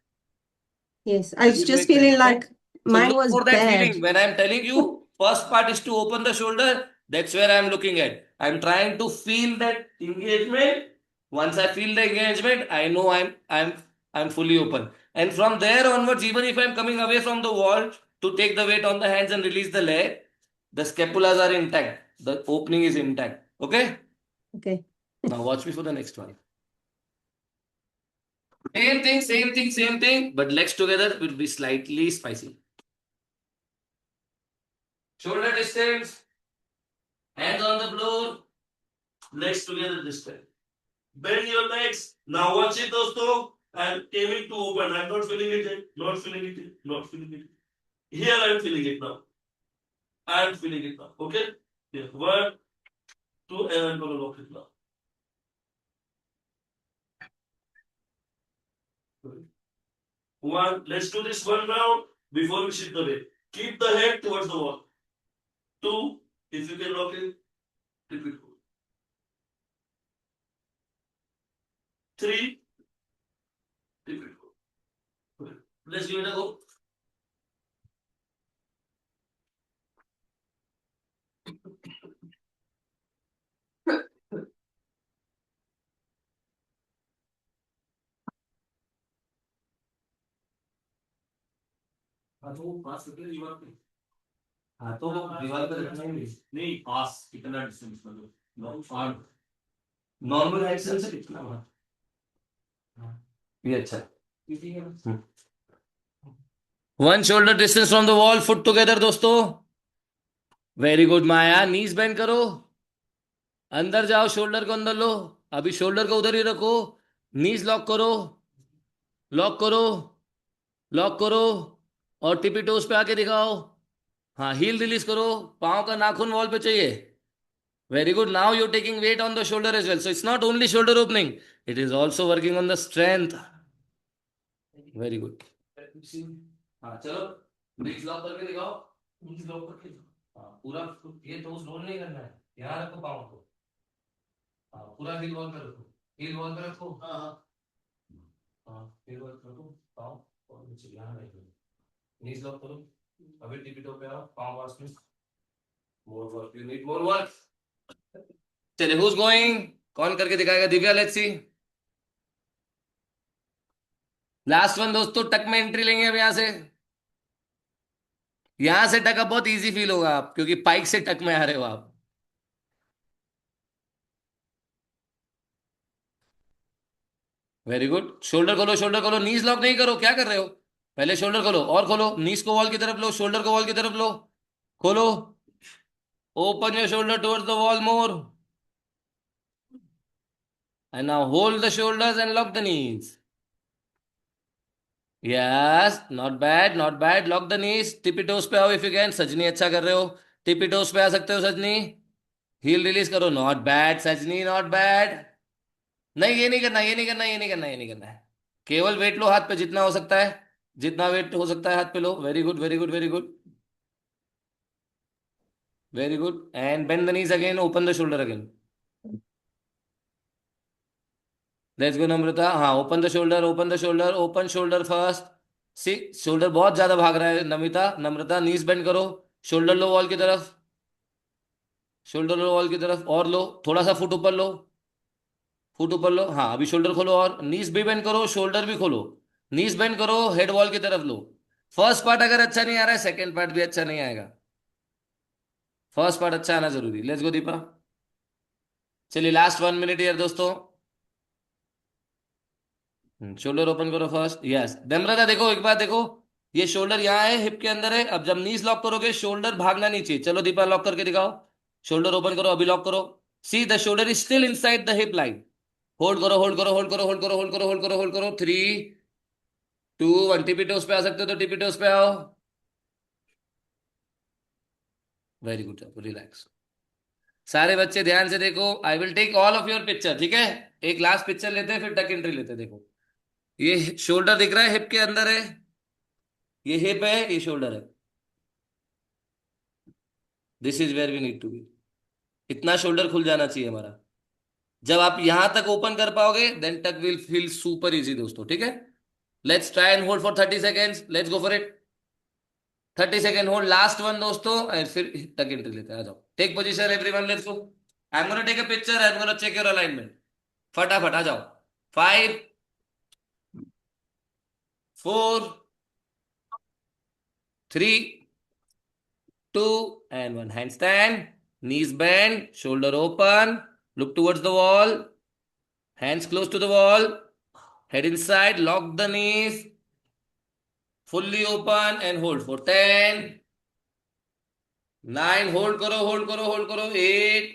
Yes, I Does was it just make sense? feeling Okay. like So mine look was for that bad. feeling. When I'm telling you, first part is to open the shoulder. That's where I'm looking at. I'm trying to feel that engagement. Once I feel the engagement, I know I'm fully open. And from there onwards, even if I'm coming away from the wall to take the weight on the hands and release the leg, the scapulas are intact. The opening is intact. Okay. Okay. Now watch me for the next one. Same thing, same thing, same thing, but legs together will be slightly spicy. Shoulder distance, hands on the floor, legs together this time. Bend your legs. Now watch it, dosto. I'm aiming to open. I'm not feeling it yet. Not feeling it yet. Not feeling it. Here I'm feeling it now. I'm feeling it now. Okay? Here. 1, 2, and I'm gonna lock it now. One. Let's do this one round before we shift the weight. Keep the head towards the wall. 2. If you can lock it, repeat. 3. Repeat. Let's give it a go. हाथों को दीवार पे रखना ही नहीं। नहीं, पास कितना distance मतलब normal height से कितना हुआ? ये अच्छा है। One shoulder distance from the wall, foot together दोस्तों। वेरी गुड माया, नीज बेंड करो। अंदर जाओ, शोल्डर को अंदर लो। अभी शोल्डर को उधर ही रखो। नीज लॉक करो, लॉक करो, लॉक करो। और टिपी टोस पे आके दिखाओ। हाँ, हील रिलीज करो। पाँव का नाखून वॉल पे चाहिए। Very good. Now you taking weight on the shoulder as well, so it's not only shoulder opening, it is also working on the strength. Very good. हाँ चलो, नीज लॉक करके दिखाओ। नीज लॉक करके हाँ, पूरा ये टोस रोल नहीं करना है, यहाँ रखो पाँव को। हाँ, पूरा हील वॉल पे रखो। हील वॉल पे रखो। हाँ हाँ हाँ, हील वॉल पे रखो, पाँव और नीचे यहाँ रखो, नीज लॉक करो। अभी टिपी टो पे आओ, पाँव वाश में। More work, you need more work. चलिए, हुज गोइंग? कौन करके दिखाएगा? Divya, let's see. Last one दोस्तों, टक में एंट्री लेंगे अब यहां से। यहां से टक अब बहुत इजी फील होगा आप, क्योंकि पाइक से टक में आ रहे हो आप। Very good. शोल्डर खोलो, शोल्डर खोलो, नीज लॉक नहीं करो, क्या कर रहे हो? पहले शोल्डर खोलो, और खोलो, नीज को वॉल की तरफ लो, शोल्डर को वॉल की तरफ लो। खोलो, open your shoulder towards the wall more, and now hold the shoulders and lock the knees. Yes, not bad, not bad. Lock the knees. Tippy toes पे आओ इफ यू कैन। सजनी, अच्छा कर रहे हो। टिपी टोस पे आ सकते हो सजनी। हील रिलीज करो। नॉट बैड सजनी, नॉट बैड। नहीं, ये नहीं करना, ये नहीं करना, ये नहीं करना, ये नहीं करना है। केवल वेट लो हाथ पे, जितना हो सकता है, जितना वेट हो सकता है हाथ पे लो। Very good, very good, very good, very good. And bend the knees again, open the shoulder again. Let's go Namrata. हाँ, open the shoulder, open the shoulder, open shoulder first. See, shoulder बहुत ज्यादा भाग रहा है नमिता, नम्रता, नीज बेंड करो। Shoulder लो wall की तरफ, शोल्डर लो वॉल की तरफ, और लो, थोड़ा सा फुट ऊपर लो, फुट ऊपर लो। हाँ, अभी शोल्डर खोलो, और नीज भी बेंड करो, शोल्डर भी खोलो। नीज बेंड करो, हेड वॉल की तरफ लो। फर्स्ट पार्ट अगर अच्छा नहीं आ रहा है, सेकंड पार्ट भी अच्छा नहीं आएगा। फर्स्ट पार्ट अच्छा आना जरूरी। Let's go Deepa. चलिए, लास्ट 1 मिनट यार दोस्तों। शोल्डर ओपन करो फर्स्ट। यस, नम्रता देखो, एक बार देखो, ये शोल्डर यहाँ है, हिप के अंदर है। अब जब नीज लॉक करोगे, शोल्डर भागना नहीं चाहिए। चलो दीपा, लॉक करके दिखाओ। शोल्डर ओपन करो, अभी लॉक करो। See, the shoulder is still inside the hip line. Hold करो, होल्ड करो, होल्ड करो, होल्ड करो, होल्ड करो, होल्ड करो, होल्ड करो। 3, 2, 1। टिपी टोस पे आ सकते हो तो टिपी टोस पे आओ। Very good, relax. सारे बच्चे ध्यान से देखो। I will take all of your picture, ठीक है? एक लास्ट पिक्चर लेते हैं, फिर टक एंट्री लेते हैं। देखो, ये शोल्डर दिख रहा है, हिप के अंदर है। ये हिप है, ये शोल्डर है। This is where we need to be. इतना शोल्डर खुल जाना चाहिए हमारा। जब आप यहां तक ओपन कर पाओगे, देन टक विल फील सुपर इजी दोस्तों, ठीक है? Let's try and hold for 30 seconds. Let's go for it. 30 second hold, last one दोस्तों, और फिर टक एंट्री लेते हैं। आ जाओ, take position everyone, let's go. I am gonna take a picture, I am gonna check your alignment. फटाफट आ जाओ। 5, 4, 3, 2, and 1. Handstand, knees bend, shoulder open, look towards the wall, hands close to the wall, head inside, lock the knees, fully open and hold for 10, 9, hold करो, 8,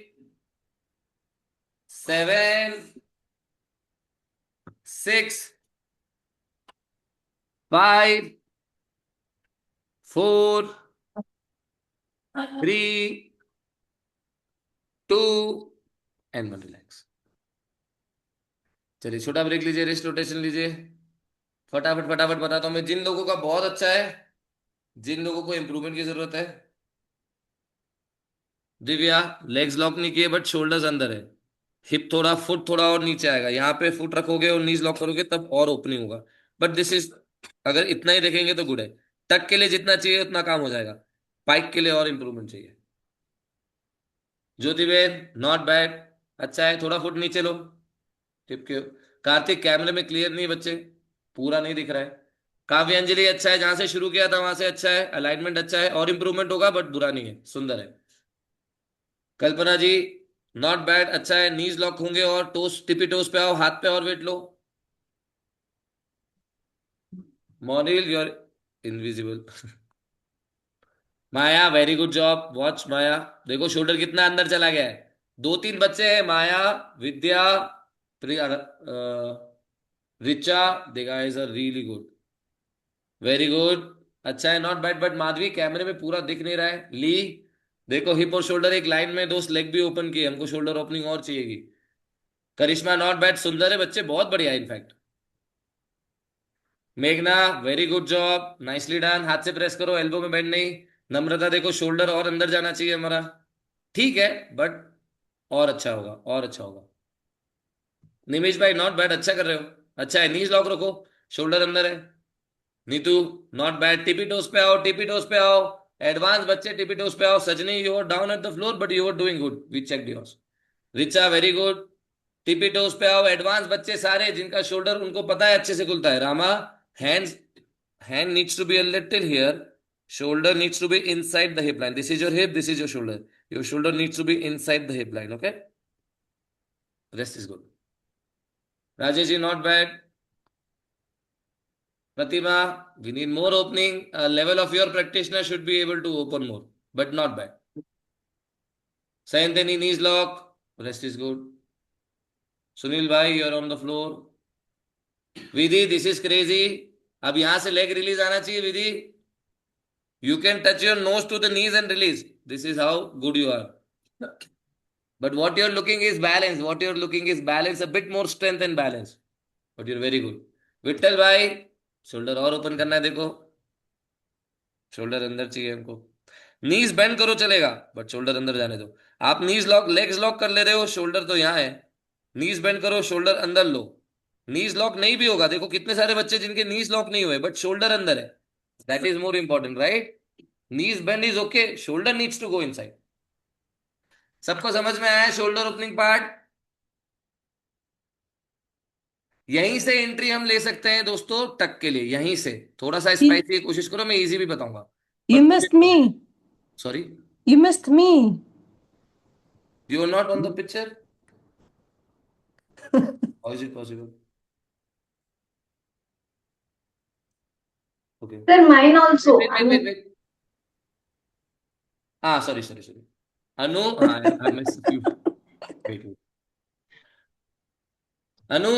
7, 6, 5, 4, 3, 2, and 1. Relax. चलिए, छोटा break लीजिए, rest rotation लीजिए। फटाफट फटाफट बताता हूँ मैं, जिन लोगों का बहुत अच्छा है, जिन लोगों को इंप्रूवमेंट की जरूरत है। दिव्या, लेग्स लॉक नहीं किए, बट शोल्डर्स अंदर है। हिप थोड़ा, फुट थोड़ा और नीचे आएगा। यहाँ पे फुट रखोगे और नीज लॉक करोगे, तब और ओपनिंग होगा। बट दिस इज, अगर इतना ही देखेंगे तो गुड है। टक के लिए जितना चाहिए उतना काम हो जाएगा। पाइक के लिए और इंप्रूवमेंट चाहिए। ज्योति बेन, नॉट बैड, अच्छा है। थोड़ा फुट नीचे लो, टिप के। कार्तिक, कैमरे में क्लियर नहीं बच्चे, पूरा नहीं दिख रहा है। काव्य अंजलि, अच्छा है, जहां से शुरू किया था वहां से अच्छा है, अलाइनमेंट अच्छा है, और इंप्रूवमेंट होगा, बट बुरा नहीं है, सुंदर है। कल्पना जी, नॉट बैड, अच्छा है। नीज लॉक होंगे, और टोस, टिपी टोस पे आओ, हाथ पे और वेट लो। Monil, you are invisible. Maya, very good job, watch Maya. देखो शोल्डर कितना अंदर चला गया है। 2-3 बच्चे हैं, Maya, Vidya, Priya, Richa. They guys are really good, very good, अच्छा है, नॉट बैड। बट माधवी, कैमरे में पूरा दिख नहीं रहा है। ली, देखो हिप और शोल्डर एक लाइन में, दोस्त लेग भी ओपन किए, हमको शोल्डर ओपनिंग और चाहिएगी। करिश्मा, नॉट बैड, सुंदर है बच्चे, बहुत बढ़िया इनफैक्ट। मेघना, very good job, nicely done. हाथ से प्रेस करो, एल्बो में बेंड नहीं। नम्रता, देखो शोल्डर और अंदर जाना चाहिए हमारा। ठीक है, बट और अच्छा होगा, और अच्छा होगा। निमिष भाई नॉट बैड, अच्छा कर रहे हो, अच्छा है। नीज लॉक रखो, शोल्डर अंदर है। नीतू नॉट बैड, टिपी टोस पे आओ, टिपी टोस पे आओ। एडवांस बच्चे टिपी टोस पे आओ। Sajni you are down at the floor but you are doing good, we check yours. Richa very good, tippy toes पे आओ। एडवांस बच्चे सारे जिनका शोल्डर उनको पता है अच्छे से खुलता है। Rama, hands, hand needs to be a little here, shoulder needs to be inside the hip line. This is your hip, this is your shoulder. Your shoulder needs to be inside the hip line. Okay, rest is good. Rajesh ji not bad. Pratima, we need more opening. Level of your practitioner should be able to open more, but not bad. Sayantani knees lock, rest is good. Sunil bhai, you're on the floor. Vidhi, this is crazy. अब यहां से leg release आना चाहिए विधि। You can touch your nose to the knees and release. This is how good you are. But what you're looking is balance. What you're looking is balance, a bit more strength and balance. But you're very good. Vitthal भाई, shoulder और open करना है देखो, shoulder अंदर चाहिए हमको। नीज bend करो चलेगा, बट शोल्डर अंदर जाने दो। आप नीज लॉक, लेग्स लॉक कर ले रहे हो, शोल्डर तो यहाँ है। नीज बेंड करो, शोल्डर अंदर लो। नीज लॉक नहीं भी होगा, देखो कितने सारे बच्चे जिनके नीज लॉक नहीं हुए बट शोल्डर अंदर है। That is more important, right? Knees bend is okay, shoulder needs to go inside. सबको समझ में आया है शोल्डर ओपनिंग पार्ट? यहीं से एंट्री हम ले सकते हैं दोस्तों टक के लिए, यहीं से। थोड़ा सा स्पाइसी कोशिश करो, मैं इजी भी बताऊंगा। You missed me. Sorry, You missed me. You are not on the picture, how is it possible? Okay, Sir, mine also. Wait wait wait wait, हाँ सॉरी सॉरी सॉरी, अनु, हाँ I miss you, wait wait, Anu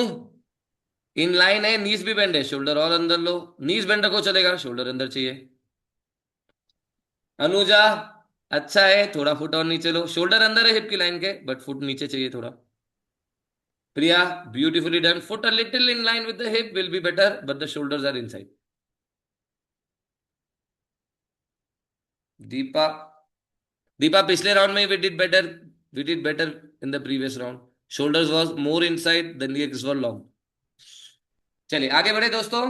in line है, knees भी bend है, shoulder और अंदर लो। नीज bend रखो चलेगा, शोल्डर अंदर चाहिए। अनुजा, अच्छा है, थोड़ा फुट और नीचे लो, शोल्डर अंदर है हिप की लाइन के बट फुट नीचे चाहिए थोड़ा। Priya, beautifully done, foot a little in line with the hip will be better but the shoulders are inside. Deepa, Deepa पिछले राउंड में we did better, we did better in the previous round, shoulders was more inside the legs were long. चलिए आगे बढ़े दोस्तों।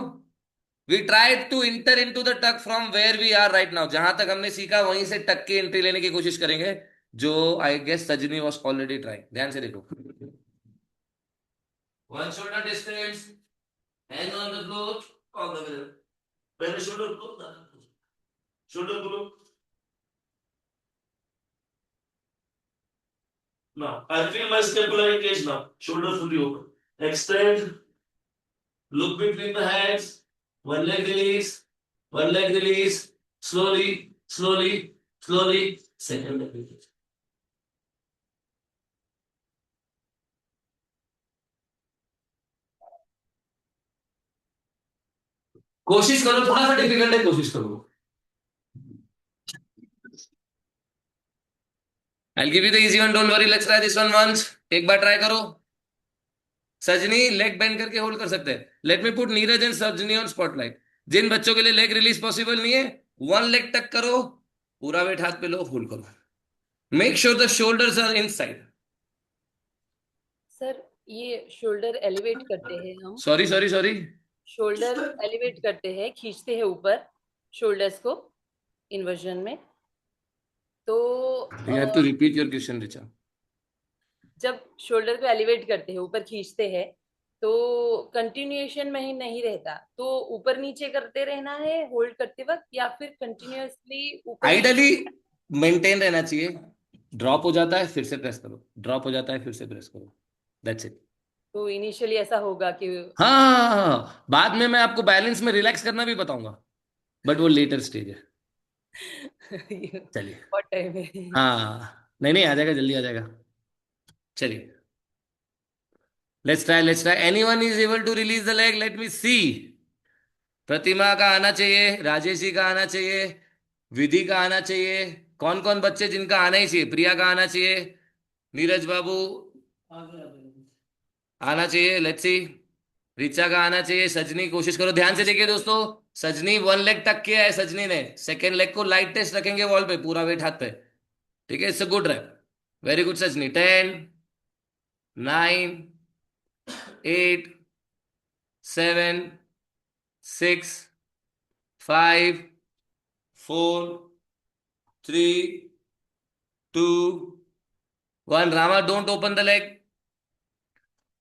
We try to enter into the tuck from where we are right now, जहां तक हमने सीखा वहीं से टक की एंट्री लेने की कोशिश करेंगे, जो आई गेस सजनी वॉज ऑलरेडी ट्राइंग। ध्यान से देखो, one shoulder distance, hand on the floor, on the mirror, पहले शोल्डर को, शोल्डर को। Now, I feel my scapular engaged now. Shoulder fully open. Extend. Look between the hands. One leg release. One leg release. Slowly, slowly, slowly. Second leg release. कोशिश करो, थोड़ा सा difficult है, कोशिश करो। I'll give you the easy one, don't worry, let's try this one once. एक बार try करो। सजनी लेग बेंड करके होल्ड कर सकते हैं। Let me put Neeraj and सजनी ऑन स्पॉटलाइट। जिन बच्चों के लिए लेग रिलीज पॉसिबल नहीं है, वन लेग टक करो, पूरा वेट हाथ पे लो, होल्ड करो। Make sure the shoulders are inside. Sir ये शोल्डर एलिवेट करते हैं हम, sorry sorry sorry, shoulder elevate करते हैं, खींचते हैं ऊपर शोल्डर्स को इन्वर्जन में। तो you have to repeat your question Richa. जब शोल्डर को एलिवेट करते हैं, ऊपर खींचते हैं, तो कंटिन्यूएशन में ही नहीं रहता, तो ऊपर नीचे करते रहना है होल्ड करते वक्त, या फिर कंटिन्यूअसली ऊपर? आइडियली मेंटेन रहना चाहिए। ड्रॉप हो जाता है फिर से प्रेस करो, ड्रॉप हो जाता है फिर से प्रेस करो, दैट्स इट। तो इनिशियली ऐसा होगा कि हाँ, बाद में मैं आपको बैलेंस में रिलैक्स करना भी बताऊंगा, बट वो लेटर स्टेज है। चलिए, बहुत टाइम है। हाँ नहीं नहीं, आ जाएगा, जल्दी आ जाएगा। चलिए, let's try. Anyone is able to release the leg, let me see. Pratima का आना चाहिए, राजेश जी का आना चाहिए, विधि का आना चाहिए। कौन कौन बच्चे जिनका आना ही चाहिए? प्रिया का आना चाहिए, नीरज बाबू आना चाहिए, लेट्स सी। रिचा का आना चाहिए, सजनी कोशिश करो, ध्यान से देखिए दोस्तों। सजनी वन लेग टक किया है, सजनी ने सेकेंड लेग को लाइट टेस्ट रखेंगे वॉल पे, पूरा वेट हाथ पे, ठीक है? It's a good wrap, very good Sajni. 10, 9, 8, 7, 6, 5, 4, 3, 2, 1. Rama, don't open the leg.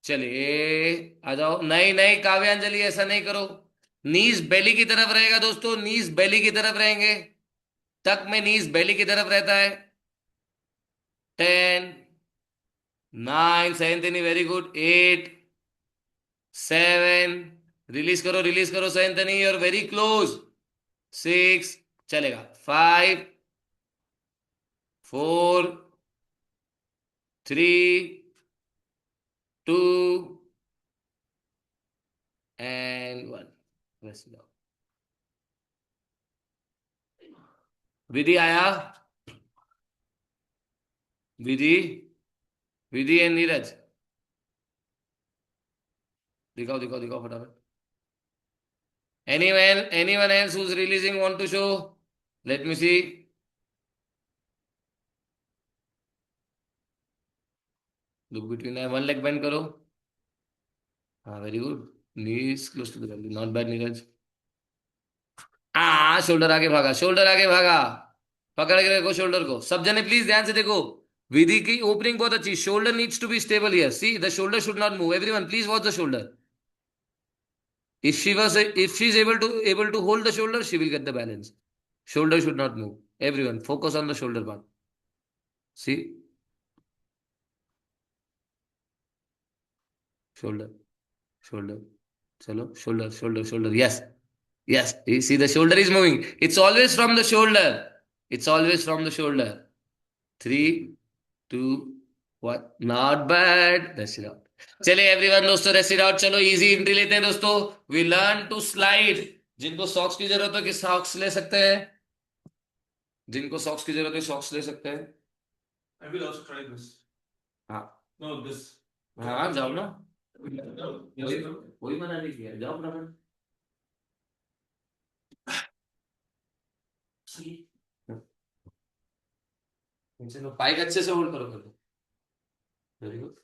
चलिए आ जाओ. नहीं नहीं काव्यांजलि, ऐसा नहीं करो. नीज बेली की तरफ रहेगा दोस्तों, नीज बेली की तरफ रहेंगे. तक में नीज बेली की तरफ रहता है. 10, 9, सैंतनी वेरी गुड. 8, 7, रिलीज करो सैंतनी, यूर वेरी क्लोज. 6, चलेगा. 5, 4, 3, 2 एंड 1. बस जाओ. विधि आया. विधि, विधि एंड नीरज, दिखाओ दिखाओ दिखाओ फटाफट. Anyone else who's releasing want to show? Let me see. Look between them. One leg bend करो. हाँ very good. Knees close to the belly. Not bad Neeraj. Shoulder आगे भागा, शोल्डर आगे भागा. पकड़ के रखो शोल्डर को. सब जने प्लीज ध्यान से देखो. विधि की ओपनिंग बहुत अच्छी. Shoulder needs to be stable here. See the shoulder should not move. Everyone please watch the shoulder. If she is able to hold the shoulder, she will get the balance. Shoulder should not move. Everyone focus on the shoulder part. See, shoulder, shoulder. Chalo, shoulder, shoulder, shoulder. Yes, yes. You see, the shoulder is moving. It's always from the shoulder. It's always from the shoulder. 3, 2, 1. Not bad. Rest it out. चलिए everyone दोस्तों, rest it out. चलो easy entry लेते हैं दोस्तों. We learn to slide. जिनको socks की जरूरत है कि सॉक्स ले सकते हैं. जिनको सॉक्स की जरूरत है सॉक्स ले सकते हैं. I will also try this. हाँ No, this. हाँ जाओ ना. Yes, no. कोई मना नहीं किया. जाओ अपना. चलो पाइक अच्छे से होल्ड करो. करो वेरी गुड.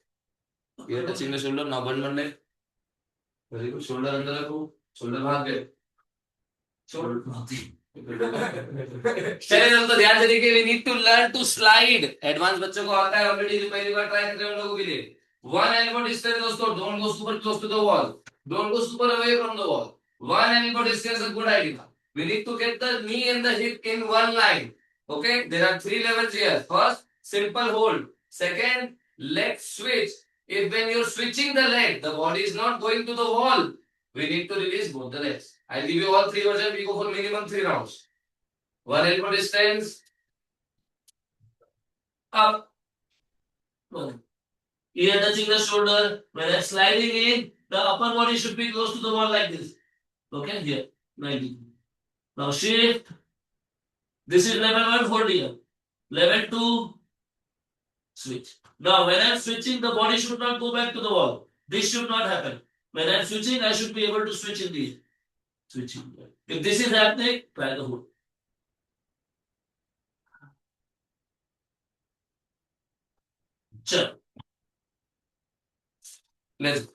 ये टचिंग द शोल्डर. नाउ बंद बंद. Very good. शोल्डर अंदर रखो. शोल्डर भाग गए. चलिए दोस्तों ध्यान से देखिए. We need to learn to slide. Advance बच्चों को आता है ऑलरेडी. जो पहली बार ट्राई कर रहे हैं उन लोगों के लिए. वन एल्बो डिस्टेंस दोस्तों. Don't go super close to the wall. Don't go super away from the wall. One elbow distance a good idea. We need to get the knee and the hip in one line. Okay, there are 3 levels here. First, simple hold. Second, leg switch. If when you're switching the leg, the body is not going to the wall, we need to release both the legs. I'll give you all 3 versions. We go for minimum 3 rounds. One elbow distance. Up. Here touching the shoulder. When I'm sliding in, the upper body should be close to the wall like this. Okay, here. 90. Now shift. This is level 1, hold here. Level 2, switch. Now when I'm switching, the body should not go back to the wall. This should not happen. When I'm switching, I should be able to switch in these. Switching. If this is happening, try the hold. Chalo. Let's go.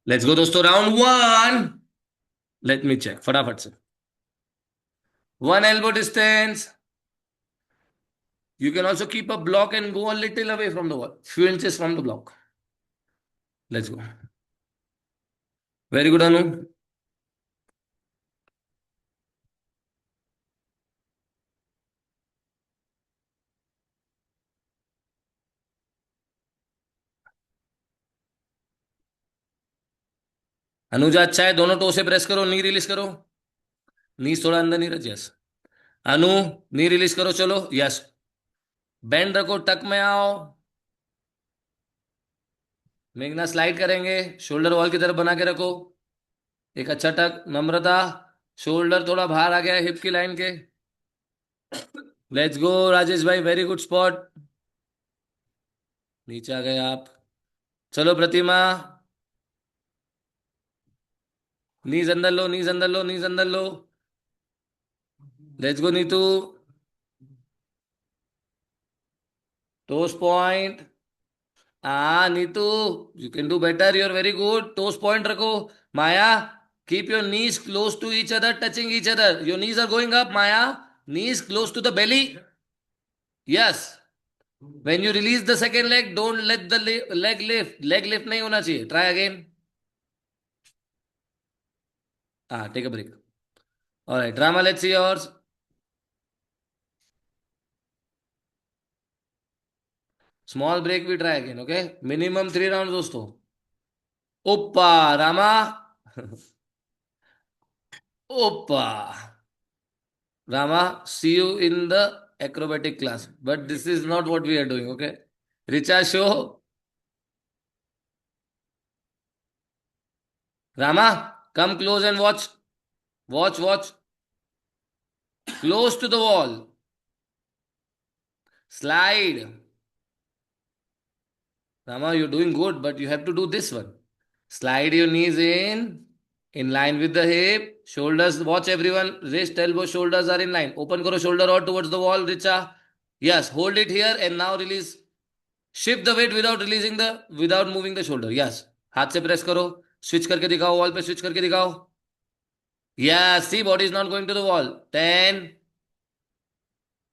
Let's go दोस्तों. Round 1. Let me check. फटाफट से. One elbow distance. You can also keep a block and go a little away from the wall. Few inches from the block. Let's go. Very good, Anu. Anuja अच्छा है. दोनों to से press करो. नी release करो. नी थोड़ा अंदर नहीं रख. यस. अनु नी रिलीज करो. चलो यस. बैंड रखो. टक में आओ. मेघना स्लाइड करेंगे. शोल्डर वॉल की तरफ बना के रखो. एक अच्छा टक. नम्रता शोल्डर थोड़ा बाहर आ गया हिप की लाइन के. लेट्स गो राजेश भाई. Very good spot. नीचे आ गए आप. चलो प्रतिमा. नीज अंदर लो. नीज अंदर लो. नीज अंदर लो. Let's go Neetu. Toes point. Ah, Neetu, you can do better. You're very good. Toes point रखो. Maya, keep your knees close to each other, touching each other. Your knees are going up, Maya. Knees close to the belly. Yes. When you release the second leg, don't let the leg lift. Leg lift नहीं होना चाहिए. Try again. Ah, take a break. All right, drama. Let's see yours. Small break. We try again. Okay. Minimum 3 rounds, दोस्तों. Oppa, Rama. Oppa. Rama, see you in the acrobatic class. But this is not what we are doing, okay? Richa, show. Rama, come close and watch. Watch, watch. Close to the wall. Slide. Rama, you're doing good, but you have to do this one. Slide your knees in line with the hip. Shoulders, watch everyone. Wrist, elbow, shoulders are in line. Open karo shoulder rod towards the wall, Richa. Yes, hold it here and now release. Shift the weight without moving the shoulder. Yes. हाथ से press करो. Switch करके दिखाओ. Wall पे switch करके दिखाओ. Yes. See, body is not going to the wall. 10,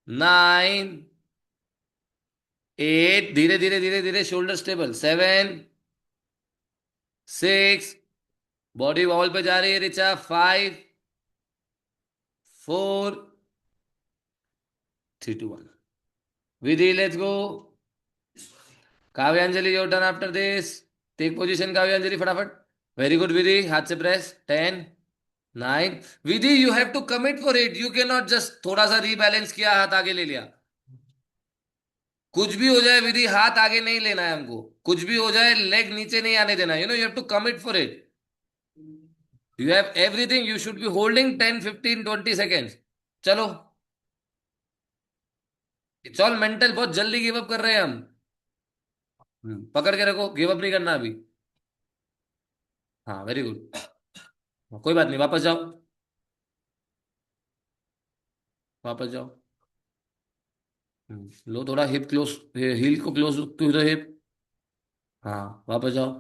9, 8. धीरे धीरे धीरे धीरे शोल्डर स्टेबल. 7, 6. बॉडी वॉल पे जा रही है रिचा. 5, 4, 3, 2, 1. विधि, let's go. Kavyanjali, your turn after this. Take position Kavyanjali फटाफट. Very good Vidhi. हाथ से press. 10, 9. Vidhi, you have to commit for it. You can not just थोड़ा सा रीबैलेंस किया, हाथ आगे ले लिया. कुछ भी हो जाए विधि, हाथ आगे नहीं लेना है हमको. कुछ भी हो जाए, लेग नीचे नहीं आने देना. You have to commit for it. You have everything. You should be holding 10, 15, 20 seconds. चलो. It's all mental. बहुत जल्दी गिव अप कर रहे हैं हम. पकड़ के रखो. गिव अप नहीं करना अभी. हाँ, वेरी गुड. कोई बात नहीं. वापस जाओ. वापस जाओ. लो थोड़ा हिप क्लोज. हील को क्लोज टू द हिप. हाँ, वापस जाओ.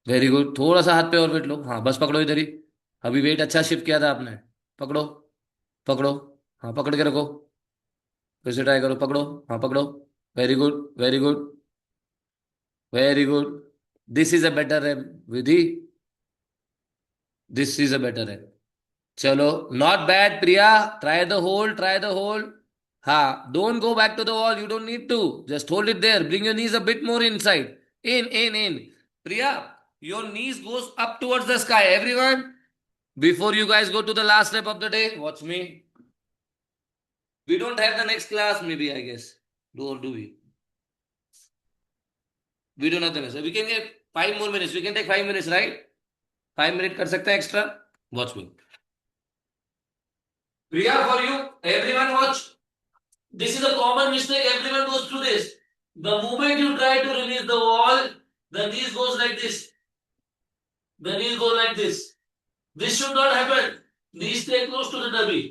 Very good. थोड़ा सा हाथ पे और वेट लो. हाँ, बस पकड़ो इधर ही. अभी वेट अच्छा शिफ्ट किया था आपने. पकड़ो. पकड़ो. हाँ, पकड़ के रखो. फिर से ट्राई करो. पकड़ो. हाँ, पकड़ो. Very good. Very good. Very good. This is a better rep Vidhi. This is a better rep. चलो. Not bad Priya. Try the hold. Try the hold. हाँ, don't go back to the wall. You don't need to. Just hold it there. Bring your knees a bit more inside. In. Priya, your knees goes up towards the sky. Everyone, before you guys go to the last step of the day, watch me. We don't have the next class, maybe, I guess. Do we? We don't have the next. We can get 5 more minutes. We can take 5 minutes, right? 5 minutes कर सकते हैं extra. Watch me. Priya, for you, everyone watch. This is a common mistake. Everyone goes through this. The moment you try to release the wall, the knees goes like this. The knees go like this. This should not happen. Knees stay close to the tummy.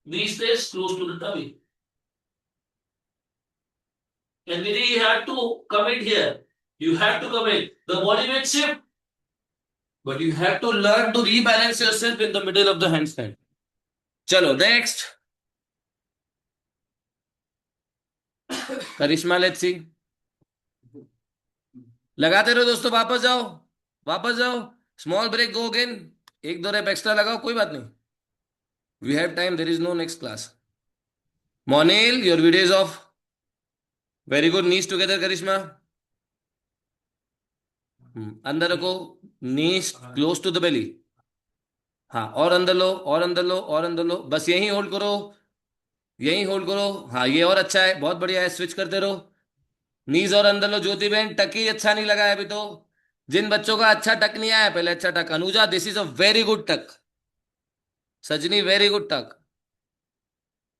Knees stays close to the tummy. And Vidhi, you have to commit here. You have to commit. The body weight shift. But you have to learn to rebalance yourself in the middle of the handstand. Chalo, next. Karishma, let's see. लगाते रहो दोस्तों. वापस जाओ. वापस जाओ. Small break. Go again. 1-2 rep extra लगाओ. कोई बात नहीं. We have time. There is no next class. Monil, your video is off. Very good. Knees together Karishma. अंदर रखो. Knees close to the belly. हाँ, और अंदर लो. और अंदर लो. और अंदर लो. बस यही होल्ड करो. यही होल्ड करो. हाँ, ये और अच्छा है. बहुत बढ़िया है. स्विच करते रहो. नीज और अंदर लो. ज्योति बहन, टक ही अच्छा नहीं लगा है अभी तो. जिन बच्चों का अच्छा टक नहीं आया, पहले अच्छा tuck. Anuja, this is a very good tuck. Sajni, very good tuck.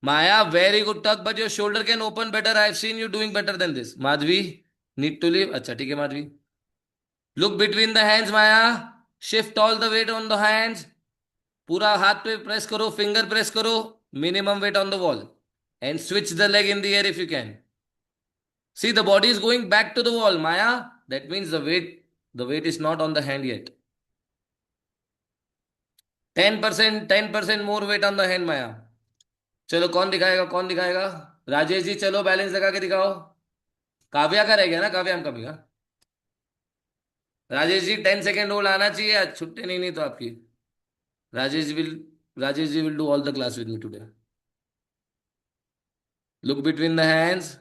Maya, very good tuck, but your shoulder can open better. I have seen you doing better than this. Madhavi, need to leave. अच्छा, ठीक है Madhavi. Look between the hands Maya. Shift all the weight on the hands. पूरा हाथ पे press करो. Finger press करो. Minimum weight on the wall. and switch the leg in the air if you can. See, the body is going back to the wall, Maya. That means the weight is not on the hand yet. 10% more weight on the hand, Maya. चलो कौन दिखाएगा, कौन दिखाएगा? राजेश जी चलो balance लगा के दिखाओ. काव्या का रह गया ना, काव्या हम कभी का. राजेश जी 10 सेकेंड होल्ड आना चाहिए आज, छुट्टी नहीं तो आपकी. Rajesh ji will Rajesh ji will do all the class with me today. Look between the hands.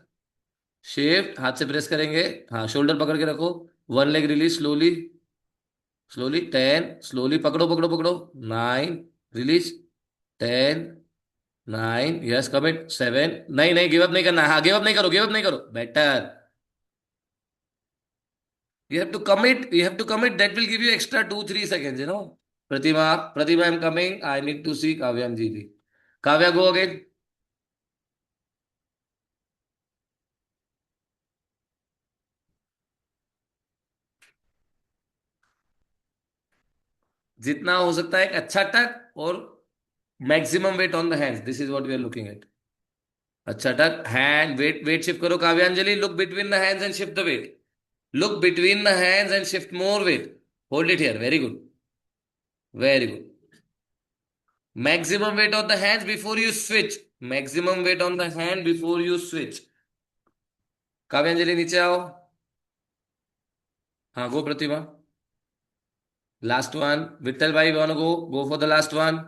Shift, हाथ से प्रेस करेंगे. हाँ, शोल्डर पकड़ के रखो. One leg release slowly. Slowly 10. Slowly पकड़ो पकड़ो पकड़ो. 9. रिलीज. 10. 9. Yes, commit. 7. नहीं नहीं, गिव अप नहीं करना. हाँ, गिव अप नहीं करो, गिव अप नहीं करो. Better. You have to commit. That will give you extra 2-3 seconds, Pratima, I'm coming. I need to see Kavya and Jiri. Kavya, go again. जितना हो सकता है एक अच्छा टक और maximum weight on the hands. This is what we are looking at. अच्छा tuck, hand, weight shift करो. Kavyanjali, look between the hands and shift the weight. Look between the hands and shift more weight. Hold it here. Very good. Very good. Maximum weight on the hands before you switch. Maximum weight on the hand before you switch. काव्यांजलि नीचे आओ. हाँ, go Pratibha. Last one. Vitthal भाई want go for the last one.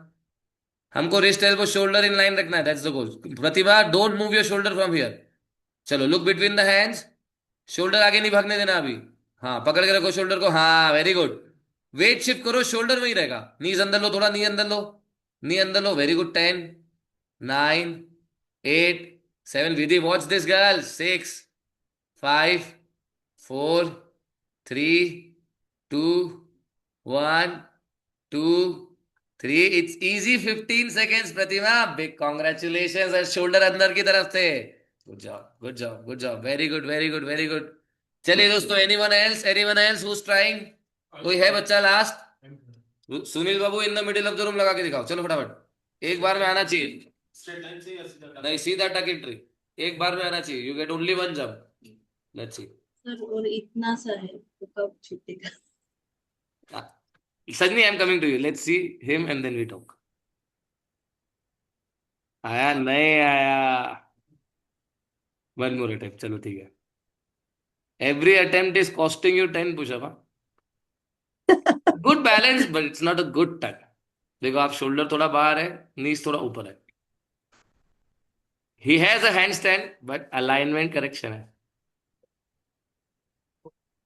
हमको wrist elbow shoulder in line रखना है. That's the goal. Pratibha, don't move your shoulder from here. चलो, look between the hands. Shoulder आगे नहीं भागने देना अभी. हाँ, पकड़ के रखो शोल्डर को. हाँ, वेरी गुड. वेट शिफ्ट करो, शोल्डर वही रहेगा. नीज अंदर लो, थोड़ा नी अंदर लो. नी अंदर लो. Very good. 10. 9. 8. 7. Vidhi, watch this girl. 6. 5. 4. 3. 2. 1. 2. 3. It's easy. 15 seconds, Pratima. Big congratulations. और शोल्डर अंदर की तरफ से. Good job, good job, good job. Very good, very good, very good. चलिए दोस्तों, anyone else who is trying? कोई है बच्चा last? Sunil Babu, in the middle of the room लगा के दिखाओ. चलो फटाफट. एक बार में आना चाहिए. Straight line से या सीधा नहीं, सीधा टक एंट्री. एक बार में आना चाहिए. You get only one jump. Let's see. Sir और इतना सा है तो कब छूटेगा? सजनी, I am coming to you. Let's see him and then we talk. आया नहीं आया? One more attempt. चलो ठीक है. Every attempt is costing you 10 pushup. Good balance but it's not a good tuck. देखो, आप शोल्डर थोड़ा बाहर है, नीज थोड़ा ऊपर है. He has a hand stand but alignment correction है.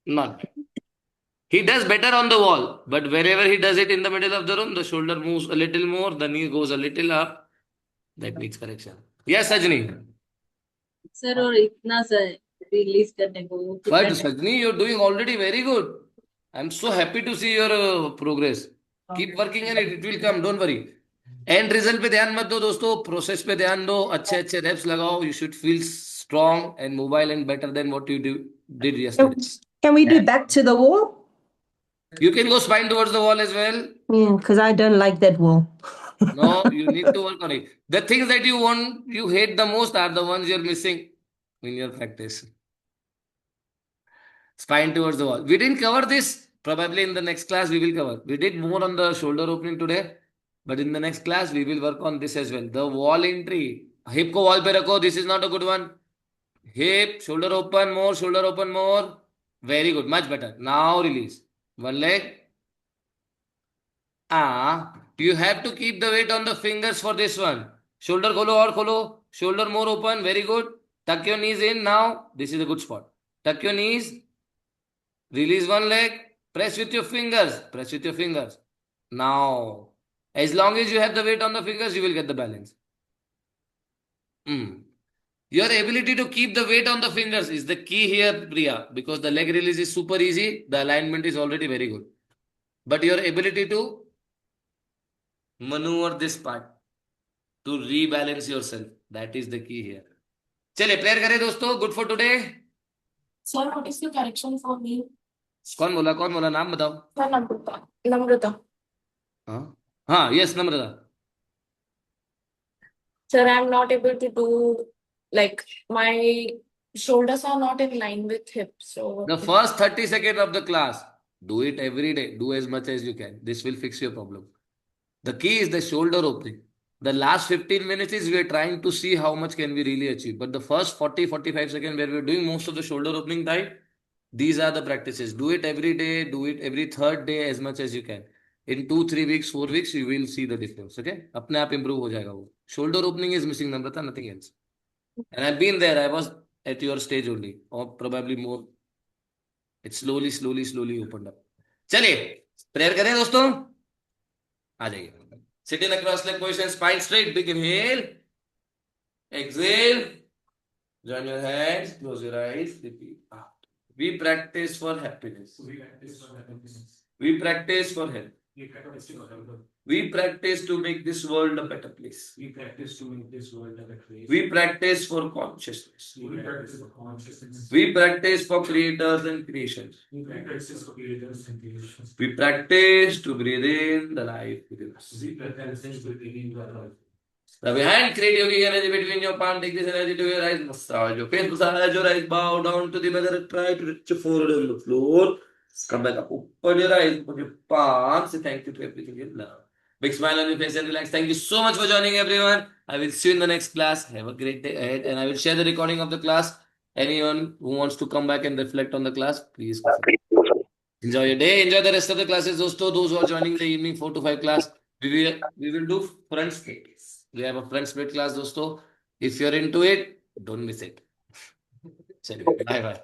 Not. He does better on the wall, but wherever he does it in the middle of the room, the shoulder moves a little more, the knee goes a little up. That needs correction. Yes, Sajni. Sir और इतना सा है release करने को, वो But कितना Sajni, you're doing already very good. I'm so happy to see your progress. Keep working on it. It will come. Don't worry. End result पे ध्यान मत दो दोस्तों. Process पे ध्यान दो. अच्छे अच्छे reps लगाओ. You should feel strong and mobile and better than what you did yesterday. Can we do back to the wall? You can go spine towards the wall as well. Because I don't like that wall. No, you need to work on it. The things that you hate the most are the ones you're missing in your practice. Spine towards the wall. We didn't cover this. Probably in the next class we will cover. We did more on the shoulder opening today, but in the next class we will work on this as well. The wall entry. Hip ko wall pe rakho. This is not a good one. Hip, shoulder open more, shoulder open more. Very good. Much better. Now release. One leg. You have to keep the weight on the fingers for this one. Shoulder kholo aur kholo. Shoulder more open. Very good. Tuck your knees in now. This is a good spot. Tuck your knees. Release one leg. Press with your fingers. Press with your fingers. Now, as long as you have the weight on the fingers, you will get the balance. Your ability to keep the weight on the fingers is the key here, Priya, because the leg release is super easy. The alignment is already very good. But your ability to maneuver this part to rebalance yourself, that is the key here. चलिए prayer करें दोस्तों. Good for today. Sir, what is the correction for me? कौन बोला नाम बताओ. Sir, Namrata. Namrata. हाँ, yes, Namrata. Sir, I'm not able to do, like, my shoulders are not in line with hips. So The first 30 seconds of the class, do it every day. Do as much as you can. This will fix your problem. The key is the shoulder opening. The last 15 minutes is we are trying to see how much can we really achieve. But the first 40-45 seconds where we're doing most of the shoulder opening time, these are the practices. Do it every day. Do it every third day as much as you can. In 2-3 weeks, 4 weeks, you will see the difference. Okay? अपने आप improve हो जाएगा वो. Shoulder opening is missing, Namrata, nothing else. And I've been there. I was at your stage only, or probably more. It slowly opened up. चलिए prayer करें दोस्तों. आ जाइए. Sit in a cross-legged position, spine straight. Big inhale. Exhale. Join your hands. Close your eyes. Repeat. Out. We practice for happiness. We practice for happiness. We practice for health. We practice for health. We practice to make this world a better place. We practice to make this world a better place. We practice for consciousness. We practice for consciousness. We practice for creators and creations. We practice for creators and creations. We practice to breathe in the life within us. We practice with living the life. Rub your hand, create yogic energy between your palm. Take this energy to your eyes. Massage your face, massage your eyes. Bow down to the mother. Try to reach your forehead on the floor. Come back up. Open your eyes. Open your palms. Say thank you to everything you love. Big smile on your face and relax. Thank you so much for joining, everyone. I will see you in the next class. Have a great day ahead. And I will share the recording of the class. Anyone who wants to come back and reflect on the class, please go. Enjoy your day. Enjoy the rest of the classes. Those who are joining the evening 4 to 5 class, we will do front split. We have a front split class, dosto. If you're into it, don't miss it. Bye bye.